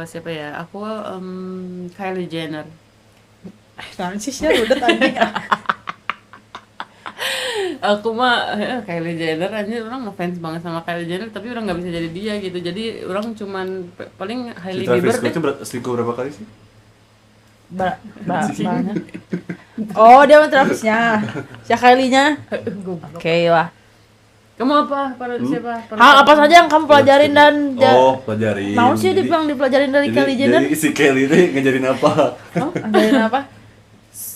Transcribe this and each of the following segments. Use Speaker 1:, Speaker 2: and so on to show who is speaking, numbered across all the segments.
Speaker 1: siapa ya? Aku Kylie Jenner.
Speaker 2: Nanti sih udah tadi.
Speaker 1: Aku mah Kylie Jenner aja, orang ngefans banget sama Kylie Jenner tapi orang nggak bisa jadi dia gitu. Jadi orang cuman paling
Speaker 3: Si
Speaker 1: Hailey
Speaker 3: Travis
Speaker 1: Bieber
Speaker 3: Scott
Speaker 1: deh.
Speaker 3: itu selingkuh berapa kali sih?
Speaker 2: Banyak. Oh, dia sama Travisnya. Si Kylie-nya. Oke lah.
Speaker 1: Kamu apa? Pada siapa?
Speaker 2: Hal apa saja yang kamu pelajarin dan
Speaker 3: Oh, pelajarin.
Speaker 2: mau sih
Speaker 3: Jadi-
Speaker 2: yang dipelajarin dari Kylie Jenner?
Speaker 3: Jadi si Kylie ini ngajarin apa?
Speaker 2: Oh, ngajarin apa?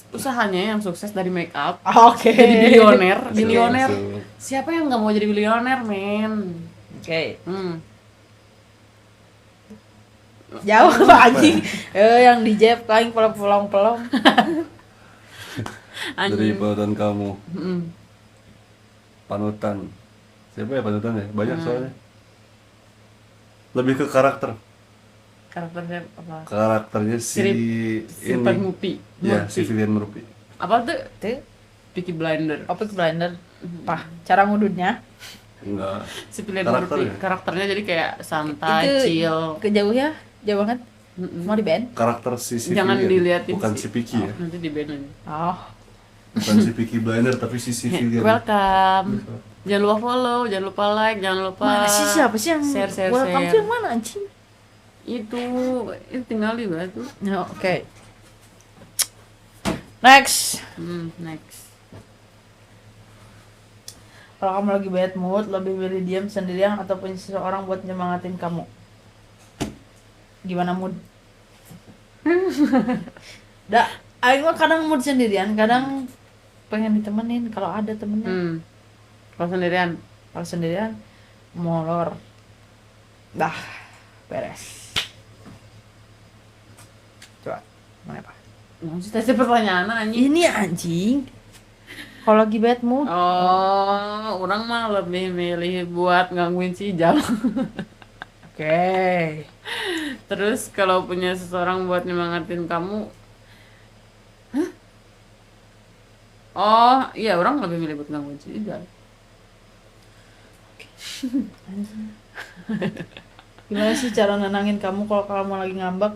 Speaker 1: Usahanya yang sukses dari make up.
Speaker 2: Oke.
Speaker 1: Jadi bilioner, bilioner.
Speaker 3: So,
Speaker 1: Siapa yang nggak mau jadi bilioner, men?
Speaker 2: Oke. Jauh anjing. Yang di Jeb kain pelong-pelong.
Speaker 3: dari
Speaker 1: Anjing.
Speaker 3: panutan kamu,
Speaker 1: Mm.
Speaker 3: panutan. Siapa ya panutan ya? Banyak soalnya. Lebih ke karakter.
Speaker 1: Karakternya apa?
Speaker 3: Karakternya si
Speaker 1: Super Mupi.
Speaker 3: Ya, si Cillian Murphy.
Speaker 1: Apa tuh?
Speaker 2: Tuh,
Speaker 1: Peaky Blinder.
Speaker 2: Opik Blinder. Pah, cara ngudutnya.
Speaker 3: Enggak.
Speaker 1: Si Cillian
Speaker 3: Karakternya.
Speaker 1: Murphy. Karakternya jadi kayak santai,
Speaker 2: Itu
Speaker 1: chill.
Speaker 2: kejauh ya, jauh banget. Mau di band?
Speaker 3: Karakter si
Speaker 1: Jangan
Speaker 3: Cillian.
Speaker 1: diliatin
Speaker 3: Bukan
Speaker 1: sih.
Speaker 3: si Peaky ya.
Speaker 1: Nanti di band aja.
Speaker 2: Oh,
Speaker 3: Bukan si Peaky Blinder tapi si Cillian.
Speaker 1: Welcome. Jangan lupa follow, jangan lupa like, jangan lupa
Speaker 2: mana sih siapa sih yang
Speaker 1: share.
Speaker 2: welcome tuh yang mana anjing?
Speaker 1: Itu tinggal di batu.
Speaker 2: Ya, oke. Next.
Speaker 1: Next.
Speaker 2: Kalau kamu lagi bad mood, lebih milih diam sendirian atau punya seseorang buat nyemangatin kamu? Gimana mood? Aing mah kadang mood sendirian, kadang pengen ditemenin kalau ada temennya.
Speaker 1: Kalau sendirian.
Speaker 2: Kalau sendirian molor. Dah, beres. Coba, mana pak?
Speaker 1: Maksud tadi pertanyaan anjing.
Speaker 2: Ini anjing. Kalau lagi bad mood,
Speaker 1: Oh, orang mah lebih milih buat gangguin si Jal.
Speaker 2: oke.
Speaker 1: Terus kalau punya seseorang buat nyemangatin kamu, oh iya orang lebih milih buat gangguin si Jal.
Speaker 2: Gimana sih cara nenangin kamu kalau kamu lagi ngambek?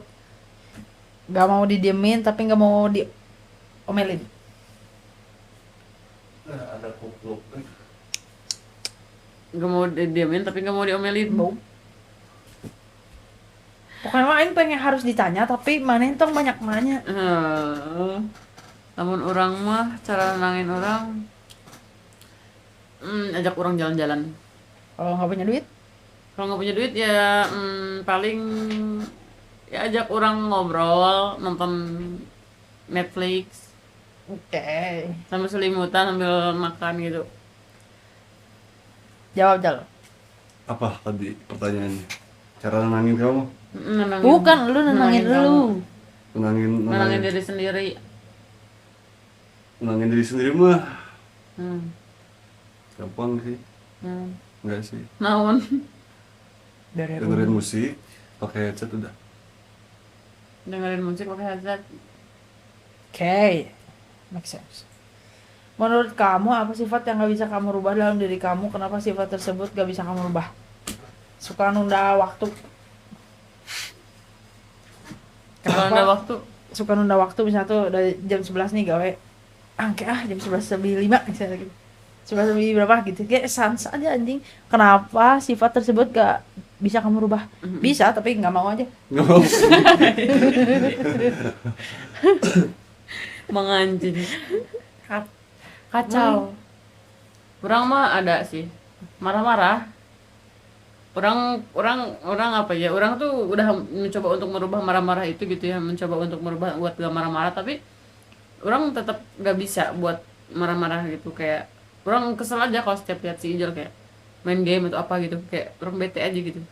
Speaker 2: Gak mau didiemin tapi gak mau diomelin.
Speaker 3: Ada kupluk.
Speaker 1: Gak mau diamin tapi gak mau diomelin.
Speaker 2: Bau. Pokoknya mah Aing pengen harus ditanya tapi mana entong banyak nanya.
Speaker 1: Namun orang mah cara nenangin orang, ajak orang jalan-jalan.
Speaker 2: Kalau nggak punya duit,
Speaker 1: Kalau nggak punya duit ya paling ya ajak orang ngobrol, nonton Netflix,
Speaker 2: oke.
Speaker 1: sambil selimutan sambil makan gitu.
Speaker 2: Jawab.
Speaker 3: Apa tadi pertanyaannya? Cara nenangin kamu?
Speaker 1: Nenangin,
Speaker 2: Bukan lu nenangin
Speaker 1: kamu.
Speaker 2: lu.
Speaker 1: Nenangin diri sendiri.
Speaker 3: Nenangin diri sendiri mah
Speaker 1: Hmm.
Speaker 3: gampang sih. Enggak sih.
Speaker 1: Naon?
Speaker 3: Dengerin musik, pakai headset udah.
Speaker 1: Dengerin musik pakai headset.
Speaker 2: Oke, make sense. Menurut kamu apa sifat yang gak bisa kamu rubah dalam diri kamu? Kenapa sifat tersebut gak bisa kamu rubah? Suka nunda waktu.
Speaker 1: Kalau ada waktu,
Speaker 2: Suka nunda waktu misalnya tuh dari jam 11 nih gawe. Jam 11 lebih 5 misalnya gitu. 11 lebih berapa gitu. Kayak sans aja anjing. Kenapa sifat tersebut gak bisa kamu rubah? Bisa tapi gak mau aja.
Speaker 3: Nggak mau.
Speaker 1: menganjing. Kacau. Orang mah ada sih. Marah-marah. Orang apa ya? Orang tuh udah mencoba untuk merubah marah-marah itu gitu ya, mencoba untuk merubah buat gak marah-marah, tapi orang tetap gak bisa buat marah-marah gitu. Kayak orang kesel aja kalau setiap lihat si Ijal kayak main game atau apa gitu, kayak orang bete aja gitu.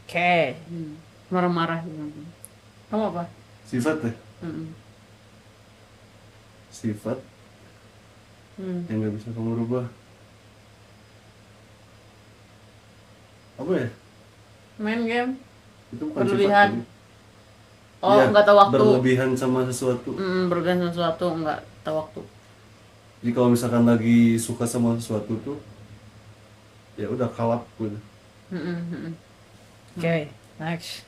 Speaker 2: Oke.
Speaker 1: Marah-marah gitu. Kamu apa?
Speaker 3: Sifat deh.
Speaker 1: Mm-mm.
Speaker 3: Sifat yang nggak bisa kamu rubah. Apa ya?
Speaker 1: Main game.
Speaker 3: Itu bukan
Speaker 1: Berlebihan.
Speaker 3: sifat.
Speaker 1: Oh,
Speaker 3: Iya,
Speaker 1: nggak tahu waktu.
Speaker 3: Berlebihan sama sesuatu.
Speaker 1: Berlebihan sama sesuatu, nggak tahu waktu.
Speaker 3: Jadi kalau misalkan lagi suka sama sesuatu tuh, ya udah kalap gitu.
Speaker 2: Oke. Next.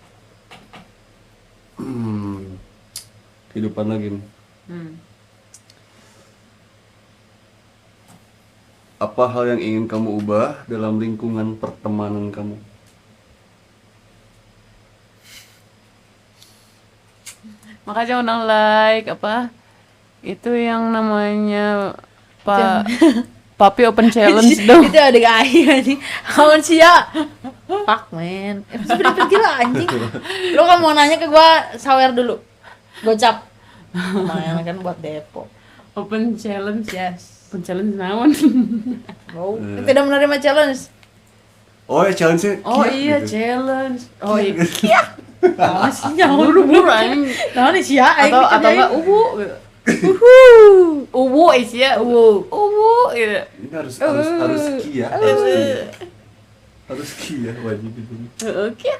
Speaker 3: Kehidupan lagi nih.
Speaker 1: Hmm.
Speaker 3: Apa hal yang ingin kamu ubah dalam lingkungan pertemanan kamu?
Speaker 1: Makanya undang like apa itu yang namanya Pak Papi Open Challenge dong.
Speaker 2: Itu ada gaya nih. Kawan sia. Fuck man. Sebenernya gila anjing. Lu kan mau nanya ke gua sawer dulu. Gocap. Lumayan kan buat Depok.
Speaker 1: Open Challenge.
Speaker 2: Yes.
Speaker 1: Open Challenge naon?
Speaker 2: Wow. Tidak menerima challenge.
Speaker 3: Oh ya challenge-nya
Speaker 1: Oh
Speaker 3: kiat
Speaker 1: iya
Speaker 3: gitu.
Speaker 1: challenge. Oh iya.
Speaker 2: Oh, sia.
Speaker 1: Buru-buru anjing.
Speaker 2: Nah, ini sia aing
Speaker 1: Atau
Speaker 2: dikerjain.
Speaker 1: enggak uwu. Uwu ya, uwu gitu.
Speaker 3: Ini harus kia. Harus kia wajib itu.
Speaker 1: Oke.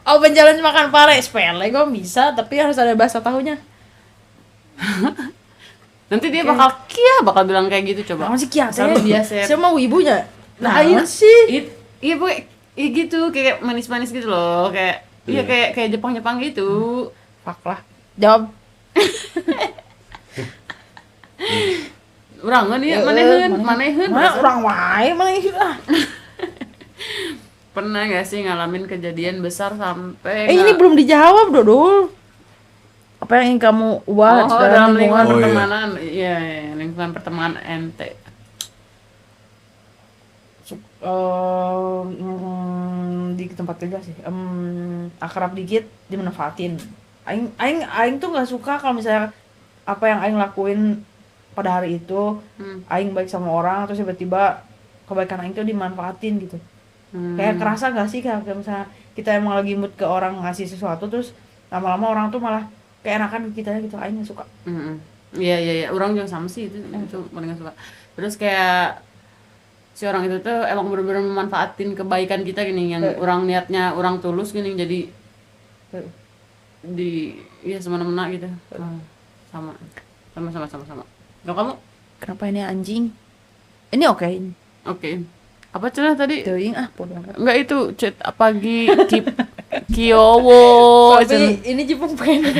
Speaker 2: Open challenge makan pare sepele gua bisa, tapi harus ada bahasa tahunya.
Speaker 1: Nanti dia bakal bilang kayak gitu coba.
Speaker 2: Naon sih kiat
Speaker 1: Selalu biasa.
Speaker 2: Saya mau ibunya.
Speaker 1: Lain
Speaker 2: Lain sih.
Speaker 1: Iya bu, iya gitu kayak manis-manis gitu loh, kayak iya kayak Jepang gitu.
Speaker 2: Fuck lah. Jawab.
Speaker 1: Urang kan dia maneheun.
Speaker 2: Mana orang wae maneheun ah.
Speaker 1: Pernah gak sih ngalamin kejadian besar sampai
Speaker 2: Ini belum dijawab, Dodol. Apa yang ingin kamu ubah
Speaker 1: dalam lingkungan
Speaker 3: Oh, iya.
Speaker 1: pertemanan, iya, lingkungan pertemanan ente.
Speaker 2: Di tempat kerja sih. Akrab dikit dimanfaatin. Aing tuh nggak suka kalau misalnya apa yang aing lakuin pada hari itu, aing baik sama orang terus tiba-tiba kebaikan aing tuh dimanfaatin gitu. Kayak kerasa gak sih kayak misalnya kita emang lagi mood ke orang ngasih sesuatu terus lama-lama orang tuh malah keenakan ke kita gitu, aing gak suka.
Speaker 1: Iya, orang juga sama sih itu paling gak suka. Terus kayak si orang itu tuh emang bener-bener memanfaatin kebaikan kita gini, yang orang niatnya orang tulus gini jadi ya semena-mena gitu. Sama. Kalau kamu?
Speaker 2: Kenapa ini anjing? Ini oke.
Speaker 1: Oke. Apa cenah tadi?
Speaker 2: Teuing bodo amat.
Speaker 1: Enggak itu chat pagi Kiowo.
Speaker 2: Tapi ini Cipung pengen.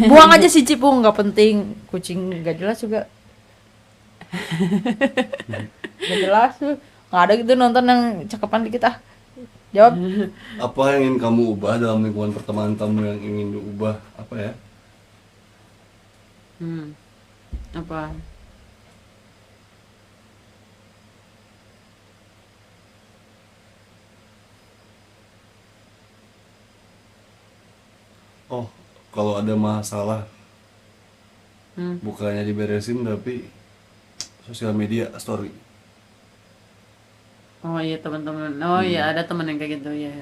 Speaker 2: Buang aja si Cipung, nggak penting. Kucing nggak jelas juga. Nggak jelas tuh. Nggak ada gitu nonton yang cakepan dikit ah. Jawab.
Speaker 3: Apa yang ingin kamu ubah dalam lingkungan pertemanan kamu yang ingin diubah apa ya?
Speaker 1: Apa?
Speaker 3: Oh, kalau ada masalah bukannya diberesin tapi sosial media story.
Speaker 1: Oh iya teman-teman. Oh iya ada teman yang kayak gitu ya.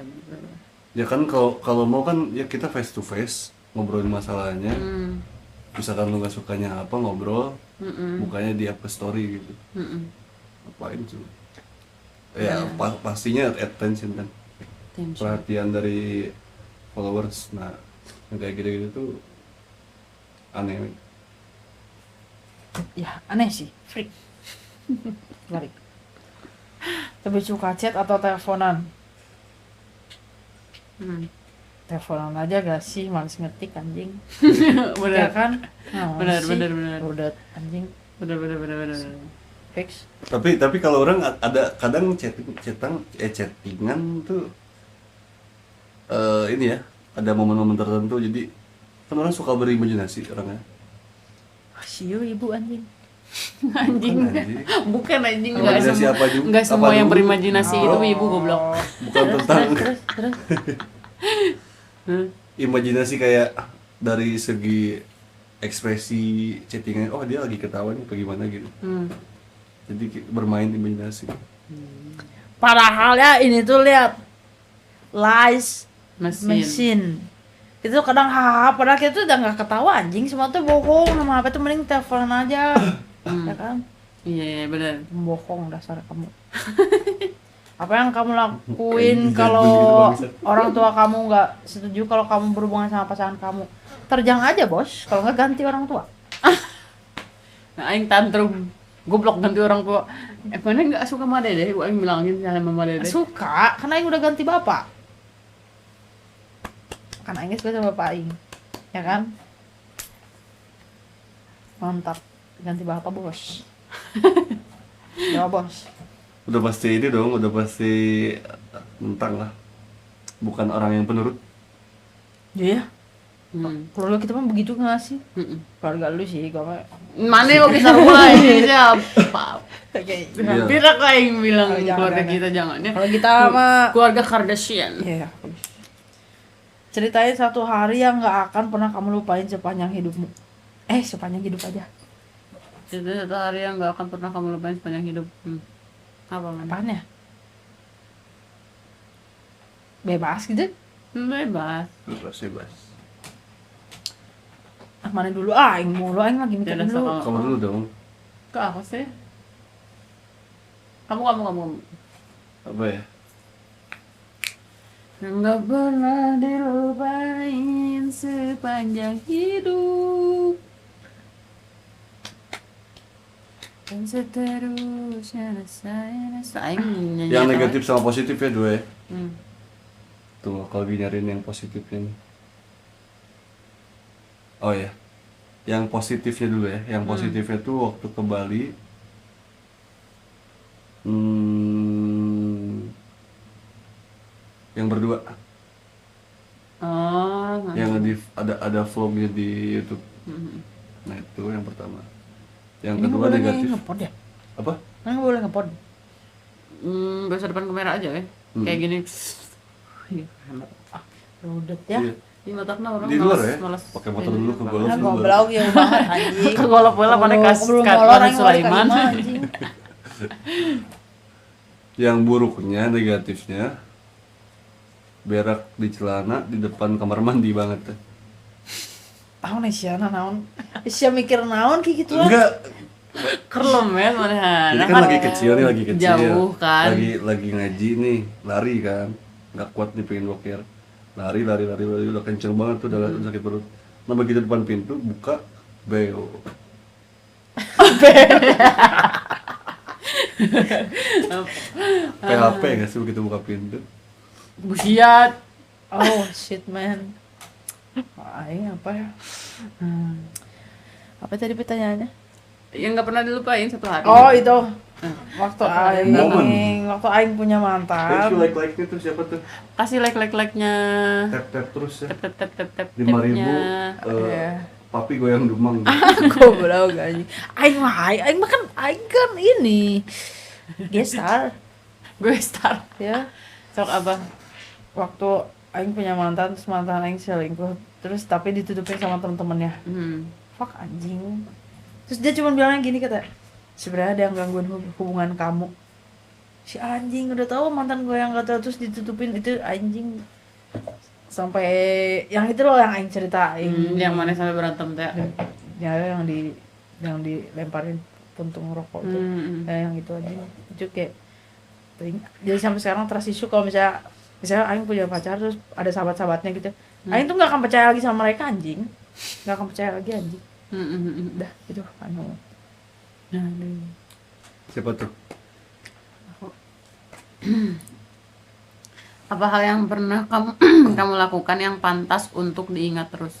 Speaker 3: Ya kan kalau mau kan ya kita face to face ngobrolin masalahnya. Misalkan lu gak sukanya apa ngobrol, bukannya di up ke story gitu. Apain tuh? Ya pastinya attention kan. Perhatian dari followers. Nah, yang kayak gitu-gitu tuh aneh.
Speaker 2: Ya aneh sih. Freak. Balik. Lebih suka chat atau teleponan? Teleponan aja gak sih, males ngetik anjing.
Speaker 1: Bener.
Speaker 2: Ya kan?
Speaker 1: Bener.
Speaker 2: Udah anjing.
Speaker 1: Bener.
Speaker 2: Fix.
Speaker 3: Tapi kalau orang ada kadang chattingan tuh ini ya, ada momen-momen tertentu jadi kan orang suka berimajinasi orangnya.
Speaker 2: Siu ibu anjing.
Speaker 1: Bukan anjing.
Speaker 3: Imajinasi apa juga?
Speaker 1: Enggak semua
Speaker 3: Apa
Speaker 1: yang
Speaker 3: dulu?
Speaker 1: berimajinasi itu ibu goblok.
Speaker 3: Bukan tentang
Speaker 2: Terus.
Speaker 3: imajinasi kayak dari segi ekspresi chattingan, oh dia lagi ketawa nih, apa gimana gitu. Jadi bermain imajinasi.
Speaker 2: Padahal ya ini tuh lihat lies
Speaker 1: Mesin.
Speaker 2: itu kadang hahaha padahal kita tuh udah nggak ketawa anjing, semua tuh bohong, nama apa tuh mending teleponan aja. Ya kan?
Speaker 1: Iya benar.
Speaker 2: Bohong dasar kamu. Apa yang kamu lakuin
Speaker 3: Kayak
Speaker 2: kalau
Speaker 3: gitu,
Speaker 2: orang tua kamu nggak setuju kalau kamu berhubungan sama pasangan kamu? Terjang aja bos, kalau nggak ganti orang tua.
Speaker 1: Nah, aing tantrum. Goblok ganti orang tua. Mana nggak suka sama dede, gua yang bilangin sama mama dede.
Speaker 2: Suka, karena aing udah ganti bapak. Kan aing suka sama bapak aing. Ya kan? Mantap. Ganti bapak, Bos. Ya, Bos.
Speaker 3: Udah pasti ini dong, udah pasti mentang lah. Bukan orang yang penurut.
Speaker 2: Iya ya. Keluarga kita mah begitu nggak sih? Keluarga lu sih, gua mah.
Speaker 1: Mana mau bisa rumah ini siapa?
Speaker 2: Oke.
Speaker 1: Hampir aku yang bilang
Speaker 2: Oh, jangan,
Speaker 1: keluarga
Speaker 2: jangan.
Speaker 1: kita jangan ya.
Speaker 2: Kalau kita mah
Speaker 1: Keluarga Kardashian.
Speaker 2: iya. Ceritain satu hari yang nggak akan pernah kamu lupain sepanjang hidupmu. Sepanjang hidup aja.
Speaker 1: Itu satu hari yang nggak akan pernah kamu lupain sepanjang hidup. Apa man?
Speaker 2: Apaan ya? Bebas gitu.
Speaker 1: Bebas.
Speaker 3: Bebas.
Speaker 2: Mana dulu? Aing mulu, aing lagi mikir
Speaker 1: Tidak
Speaker 2: dulu.
Speaker 1: sama.
Speaker 3: Kamu dulu dong.
Speaker 1: Ke aku sih. Kamu.
Speaker 3: Apa ya?
Speaker 1: Nggak pernah dilupain sepanjang hidup. Dan seterusnya rasain nyanyi
Speaker 3: Yang
Speaker 1: apa?
Speaker 3: negatif sama positif ya dua ya.
Speaker 1: Hmm.
Speaker 3: Tuh, kalau lagi nyariin yang positifnya nih. Oh ya, yang positifnya dulu ya. Yang positifnya tuh waktu ke Bali. Yang berdua.
Speaker 1: Oh,
Speaker 3: Yang ada vlognya di YouTube.
Speaker 1: Hmm.
Speaker 3: Nah itu yang pertama. Yang
Speaker 2: Ini
Speaker 3: kedua
Speaker 2: nggak boleh
Speaker 3: negatif.
Speaker 2: ngepod ya?
Speaker 3: Apa?
Speaker 2: Kan nggak boleh ngepod.
Speaker 1: Biasa depan kamera aja ya. Kayak gini. Iya, hemat.
Speaker 2: Rudet ya.
Speaker 3: Iya.
Speaker 1: Di matakna orang
Speaker 3: Di luar
Speaker 1: malas-
Speaker 3: ya?
Speaker 1: malas.
Speaker 3: Pakai motor dulu ke golf.
Speaker 2: Nah,
Speaker 3: di luar.
Speaker 2: goblok ya banget anjing.
Speaker 1: Ke golf bola pada kas
Speaker 2: Belum
Speaker 1: kat
Speaker 2: molor
Speaker 1: Wana
Speaker 2: aing
Speaker 1: Sulaiman.
Speaker 2: balik ke rumah, anjing.
Speaker 3: Yang buruknya, negatifnya berak di celana di depan kamar mandi banget.
Speaker 2: Tahu nih sih naon. Sia mikir naon kayak gitu.
Speaker 3: Enggak,
Speaker 1: Kerlem ya mana.
Speaker 3: ini kan lagi kecil nih, lagi kecil.
Speaker 1: Jauh kan.
Speaker 3: Lagi ngaji nih, lari kan. Enggak kuat nih pengen boker. Lari udah kenceng banget tuh, udah sakit perut. Nah begitu depan pintu buka beo. PHP nggak sih begitu buka pintu?
Speaker 1: Busiat.
Speaker 2: Oh shit man. Aing apa ya? Apa tadi pertanyaannya?
Speaker 1: Yang nggak pernah dilupain satu hari.
Speaker 2: Oh itu. Waktu
Speaker 3: Momen.
Speaker 2: aing punya mantan.
Speaker 3: Like-nya tuh siapa tuh?
Speaker 1: Kasih like-nya.
Speaker 3: Tap terus ya.
Speaker 1: Tap
Speaker 3: 5.000
Speaker 2: Iya.
Speaker 3: papi goyang dumang.
Speaker 2: Goblok anjing. Aing mah kan ini. Gestar
Speaker 1: Gue star.
Speaker 2: ya.
Speaker 1: Sok apa?
Speaker 2: Waktu aing punya mantan, terus mantan aing selingkuh, terus tapi ditutupin sama temen-temennya. Fuck anjing. Terus dia cuma bilangnya gini, kata, sebenarnya ada yang gangguin hubungan kamu. Si anjing udah tahu mantan gue yang kata, terus ditutupin itu anjing. Sampai yang itu loh yang aing ceritain.
Speaker 1: Yang mana sampai berantem teh?
Speaker 2: Ya yang dilemparin puntung rokok itu. Ya, yang itu anjing. Itu kayak jadi sampai sekarang trust issue kalau misalnya aing punya pacar terus ada sahabat-sahabatnya gitu. Aing tuh nggak akan percaya lagi sama mereka anjing. Nggak akan percaya lagi anjing. Udah gitu anu.
Speaker 3: Siapa tuh?
Speaker 1: Apa hal yang pernah kamu lakukan yang pantas untuk diingat terus?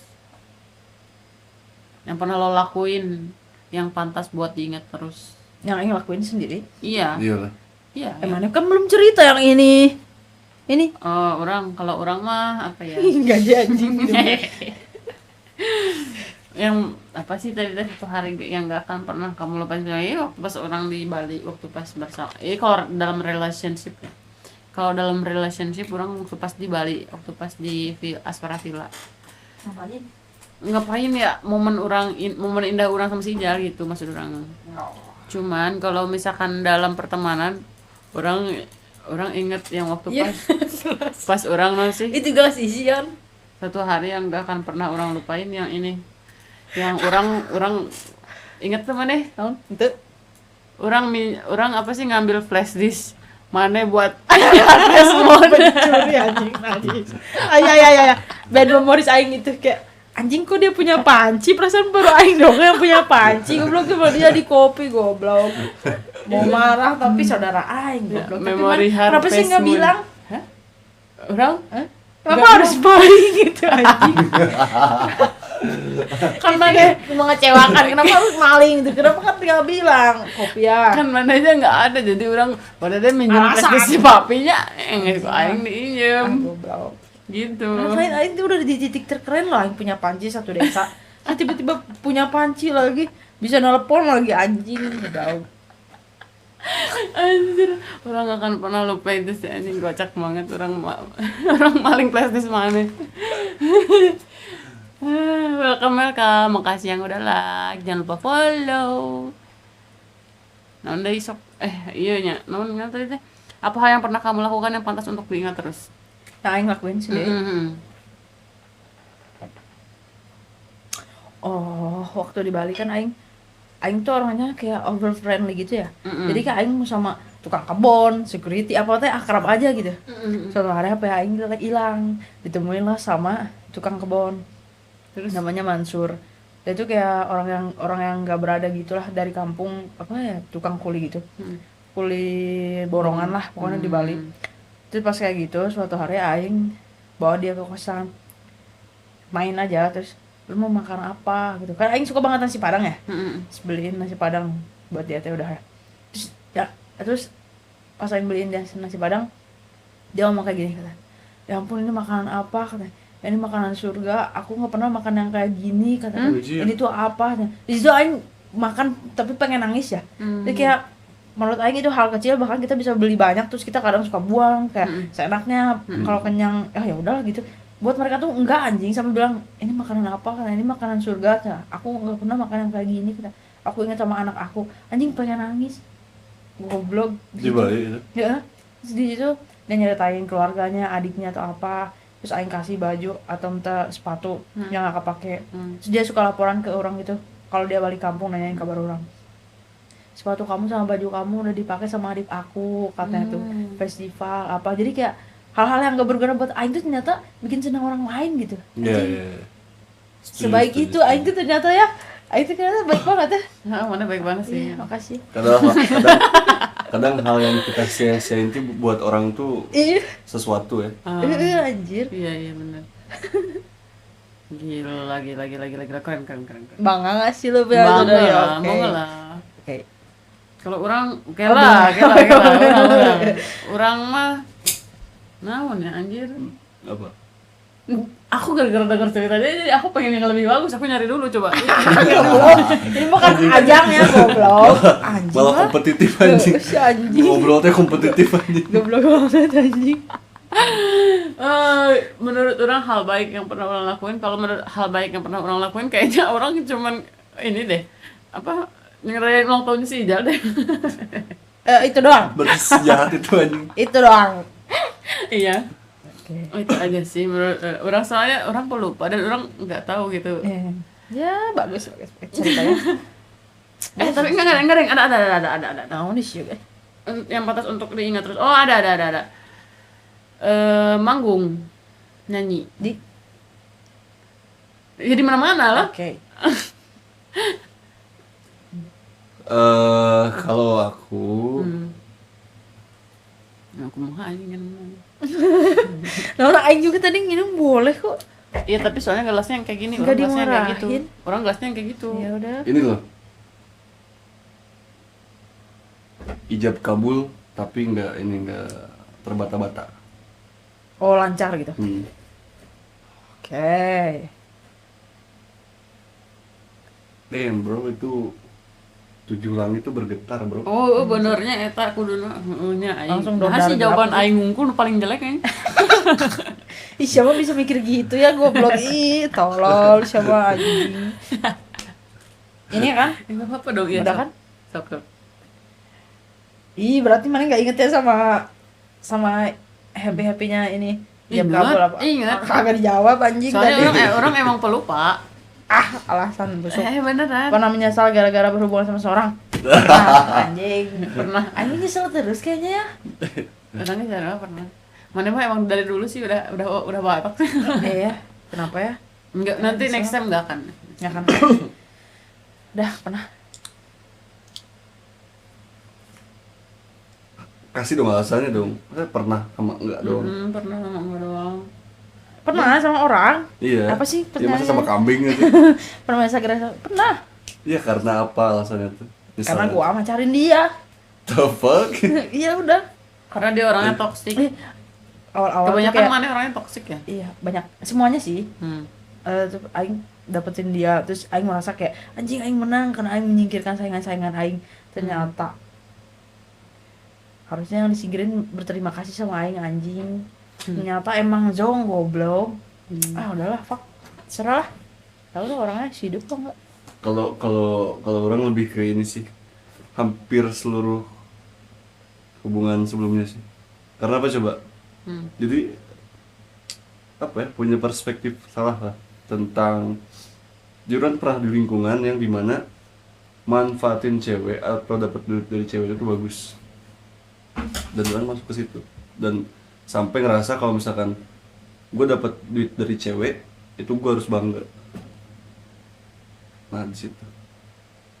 Speaker 1: Yang pernah lo lakuin yang pantas buat diingat terus?
Speaker 2: Yang aing lakuin sendiri.
Speaker 1: Iya.
Speaker 3: Iyalah.
Speaker 1: Iya.
Speaker 2: Emangnya kan belum cerita yang ini. Ini
Speaker 1: Oh, kalau orang mah apa ya?
Speaker 2: enggak jadi anjing gitu.
Speaker 1: Yang apa sih tadi satu hari yang gak akan pernah kamu lupain? Waktu pas orang di Bali, waktu pas bersama. Kalau dalam relationship ya. Kalau dalam relationship orang waktu pas di Bali, waktu pas di Aspara Villa. Ngapain ya momen indah orang sama si Ijal gitu maksud orang. Cuman kalau misalkan dalam pertemanan orang inget yang waktu pas orang sih
Speaker 2: Itu gak sisian.
Speaker 1: satu hari yang gak akan pernah orang lupain yang ini, yang orang inget tuh mana
Speaker 2: Tahun itu
Speaker 1: orang apa sih ngambil flash disk mana buat flash mode
Speaker 2: curi anjing tadi. Ay bad memories aing itu kayak anjing kok dia punya panci, perasaan baru aing dong yang punya panci. Goblok cuma dia di kopi goblok. Mau marah tapi saudara aing goblok. Tapi
Speaker 1: Memori
Speaker 2: kenapa sih
Speaker 1: harvest
Speaker 2: nggak
Speaker 1: moon.
Speaker 2: bilang?
Speaker 1: Orang
Speaker 2: Kenapa harus maling gitu anjing? Kan mana mengecewakan, kenapa harus maling gitu? Kenapa kan tinggal bilang kopiah?
Speaker 1: kan mana aja nggak ada, jadi orang pada dia minjem
Speaker 2: Alasan.
Speaker 1: PlayStation papinya, kok aing diinjem
Speaker 2: Goblok.
Speaker 1: gitu.
Speaker 2: Ngapain aing tuh udah di titik terkeren loh, aing punya panci satu desa. Terus tiba-tiba punya panci lagi, bisa nelpon lagi anjing, udah.
Speaker 1: Anjir, orang gak akan pernah lupa itu sih anjing, kocak banget orang orang maling PlayStation mana. Welcome, makasih yang udah like, jangan lupa follow. Naon deui sok iya nya, naon ngan tadi teh? Apa hal yang pernah kamu lakukan yang pantas untuk diingat terus?
Speaker 2: Nah, aing lakuin sih deh. Oh, waktu di Bali kan aing tuh orangnya kayak over friendly gitu ya. Jadi kayak aing sama tukang kebon, security apa teh akrab aja gitu. Suatu hari HP aing teh hilang, ditemuin lah sama tukang kebon.
Speaker 1: Terus
Speaker 2: Namanya Mansur. Dia tuh kayak orang yang nggak berada gitulah, dari kampung apa ya, tukang kuli gitu. Kuli borongan lah pokoknya di Bali. Terus pas kayak gitu suatu hari aing bawa dia ke kosan. Main aja, terus lu mau makan apa gitu kan, aing suka banget nasi padang ya. Terus beliin nasi padang buat dia teh udah ya. Terus pas aing beliin dia nasi padang, dia ngomong kayak gini, kata, ya ampun ini makanan apa, kata, ini makanan surga, aku nggak pernah makan yang kayak gini, kata, ini tuh apa. Di situ aing makan tapi pengen nangis ya. Jadi kayak menurut aing itu hal kecil, bahkan kita bisa beli banyak terus kita kadang suka buang kayak seenaknya. Kalau kenyang ya udah gitu. Buat mereka tuh enggak anjing, sampai bilang ini makanan apa, karena ini makanan surga, kata. Aku nggak pernah makan yang kayak gini, kata. Aku ingat sama anak aku, anjing pengen nangis, goblok
Speaker 3: Di Bali itu.
Speaker 2: ya. Terus di situ dia nyeritain keluarganya, adiknya atau apa, terus aing kasih baju atau entah sepatu yang gak kepake. Terus dia suka laporan ke orang gitu, kalau dia balik kampung nanyain kabar orang, sepatu kamu sama baju kamu udah dipakai sama adik aku, katanya tuh festival apa. Jadi kayak hal-hal yang gak berguna buat aing tuh ternyata bikin senang orang lain gitu.
Speaker 3: Iya,
Speaker 2: Anjing.
Speaker 3: iya.
Speaker 2: Sebaik itu aing tuh ternyata ya, aing tuh ternyata baik banget ya.
Speaker 1: mana baik banget sih.
Speaker 2: Iya, makasih.
Speaker 3: Kadang hal yang kita sia-siain itu buat orang tuh
Speaker 2: Iya,
Speaker 3: sesuatu ya.
Speaker 2: anjir.
Speaker 1: Iya benar. Gila, keren.
Speaker 2: Bangga gak sih lu
Speaker 1: Bangga
Speaker 2: Bel?
Speaker 1: lah,
Speaker 2: Oke.
Speaker 1: bangga lah.
Speaker 2: Oke.
Speaker 1: Kalau orang, oke lah, orang. Orang mah, naon ya anjir.
Speaker 3: Apa?
Speaker 1: Aku gara-gara denger ceritanya, jadi aku pengen yang lebih bagus, aku nyari dulu coba.
Speaker 2: Ini bukan ajangnya goblok. Anjing.
Speaker 3: Malah
Speaker 2: lah.
Speaker 3: kompetitif anjing.
Speaker 2: Si anjing.
Speaker 3: Ngobrol teh kompetitif anjing.
Speaker 2: Goblok banget anjing.
Speaker 1: Menurut orang hal baik yang pernah orang lakuin, kalau menurut hal baik yang pernah orang lakuin, kayaknya orang cuman ini deh, apa ngerayain ulang tahun si Ijal deh.
Speaker 2: Itu doang.
Speaker 3: Berarti sejahat itu anjing.
Speaker 2: Itu doang.
Speaker 1: Iya.
Speaker 2: Oke.
Speaker 1: Oh, itu aja sih menurut orang, soalnya orang pelupa dan orang nggak tahu gitu.
Speaker 2: Ya, bagus ceritanya.
Speaker 1: Tapi enggak ada.
Speaker 2: Nah, ini sih guys.
Speaker 1: Yang pantas untuk diingat terus. Oh, ada. Manggung, nyanyi. Ya di mana-mana lah.
Speaker 2: Oke.
Speaker 3: Kalau aku
Speaker 1: Aku mau anjing kan.
Speaker 2: Nah, orang aing juga tadi minum boleh kok.
Speaker 1: Iya, tapi soalnya gelasnya yang kayak gini,
Speaker 2: Nggak
Speaker 1: orang gelasnya yang kayak gitu.
Speaker 2: dimarahin.
Speaker 1: Orang gelasnya yang kayak gitu.
Speaker 2: Ya udah.
Speaker 3: ini loh. Ijab kabul tapi nggak terbata-bata.
Speaker 2: Oh, lancar gitu. Oke.
Speaker 3: Damn bro, itu 7 langit itu bergetar bro.
Speaker 1: Oh, benernya eta kuduna nya aing.
Speaker 2: Langsung
Speaker 1: Nah, sih
Speaker 2: dodar
Speaker 1: jawaban
Speaker 2: berapa?
Speaker 1: aing ngungkul paling jelek kayaknya.
Speaker 2: Ih, siapa bisa mikir gitu ya, goblok. Ih, tolol siapa anjing. Ini kan?
Speaker 1: Enggak apa-apa dong, iya.
Speaker 2: Udah
Speaker 1: sok.
Speaker 2: kan?
Speaker 1: Sok.
Speaker 2: Ih, berarti mana nggak inget ya sama happy-happynya ini. Jam
Speaker 1: Ingat,
Speaker 2: kabul apa?
Speaker 1: ingat.
Speaker 2: Kagak dijawab anjing
Speaker 1: Soalnya
Speaker 2: tadi.
Speaker 1: orang emang pelupa.
Speaker 2: Alasan busuk.
Speaker 1: Beneran.
Speaker 2: Pernah menyesal gara-gara berhubungan sama seorang? Nah, anjing.
Speaker 1: Pernah.
Speaker 2: Anjing nyesel terus kayaknya ya.
Speaker 1: Orangnya jarang pernah. Mana mah emang dari dulu sih udah batak.
Speaker 2: Iya. Kenapa ya?
Speaker 1: Enggak, nanti
Speaker 2: Bisa.
Speaker 1: next time enggak akan.
Speaker 2: Ya kan. Udah pernah.
Speaker 3: Kasih dong alasannya dong. Masa pernah sama enggak dong?
Speaker 1: Pernah sama enggak doang.
Speaker 2: Pernah sama orang.
Speaker 3: Iya.
Speaker 2: Apa sih
Speaker 3: Ya masa sama
Speaker 2: pertanyaannya?
Speaker 3: kambing gitu.
Speaker 2: Pernah merasa gerasa? Pernah.
Speaker 3: Iya karena apa alasannya tuh?
Speaker 2: Karena
Speaker 3: Misalnya.
Speaker 2: gua macarin dia.
Speaker 3: The fuck?
Speaker 2: Iya udah.
Speaker 1: Karena dia orangnya toksik.
Speaker 2: Eh, awal-awal tuh
Speaker 1: Kebanyakan
Speaker 2: kayak
Speaker 1: mana orangnya toksik ya?
Speaker 2: iya, banyak semuanya sih.
Speaker 1: Hmm.
Speaker 2: Terus aing dapetin dia, terus aing merasa kayak anjing aing menang karena aing menyingkirkan saingan-saingan aing. Ternyata harusnya yang disingkirin berterima kasih sama aing anjing. Ternyata emang zong goblok. Ah udahlah fuck. Serah lah. Tahu tuh orangnya hidup kok enggak.
Speaker 3: Kalau orang lebih ke ini sih. Hampir seluruh hubungan sebelumnya sih. Karena apa coba? Jadi apa ya, punya perspektif salah lah tentang Juran pernah di lingkungan yang dimana manfaatin cewek atau dapat duit dari cewek itu bagus, dan Juran masuk ke situ dan sampai ngerasa kalau misalkan gue dapat duit dari cewek itu gue harus bangga. Nah di situ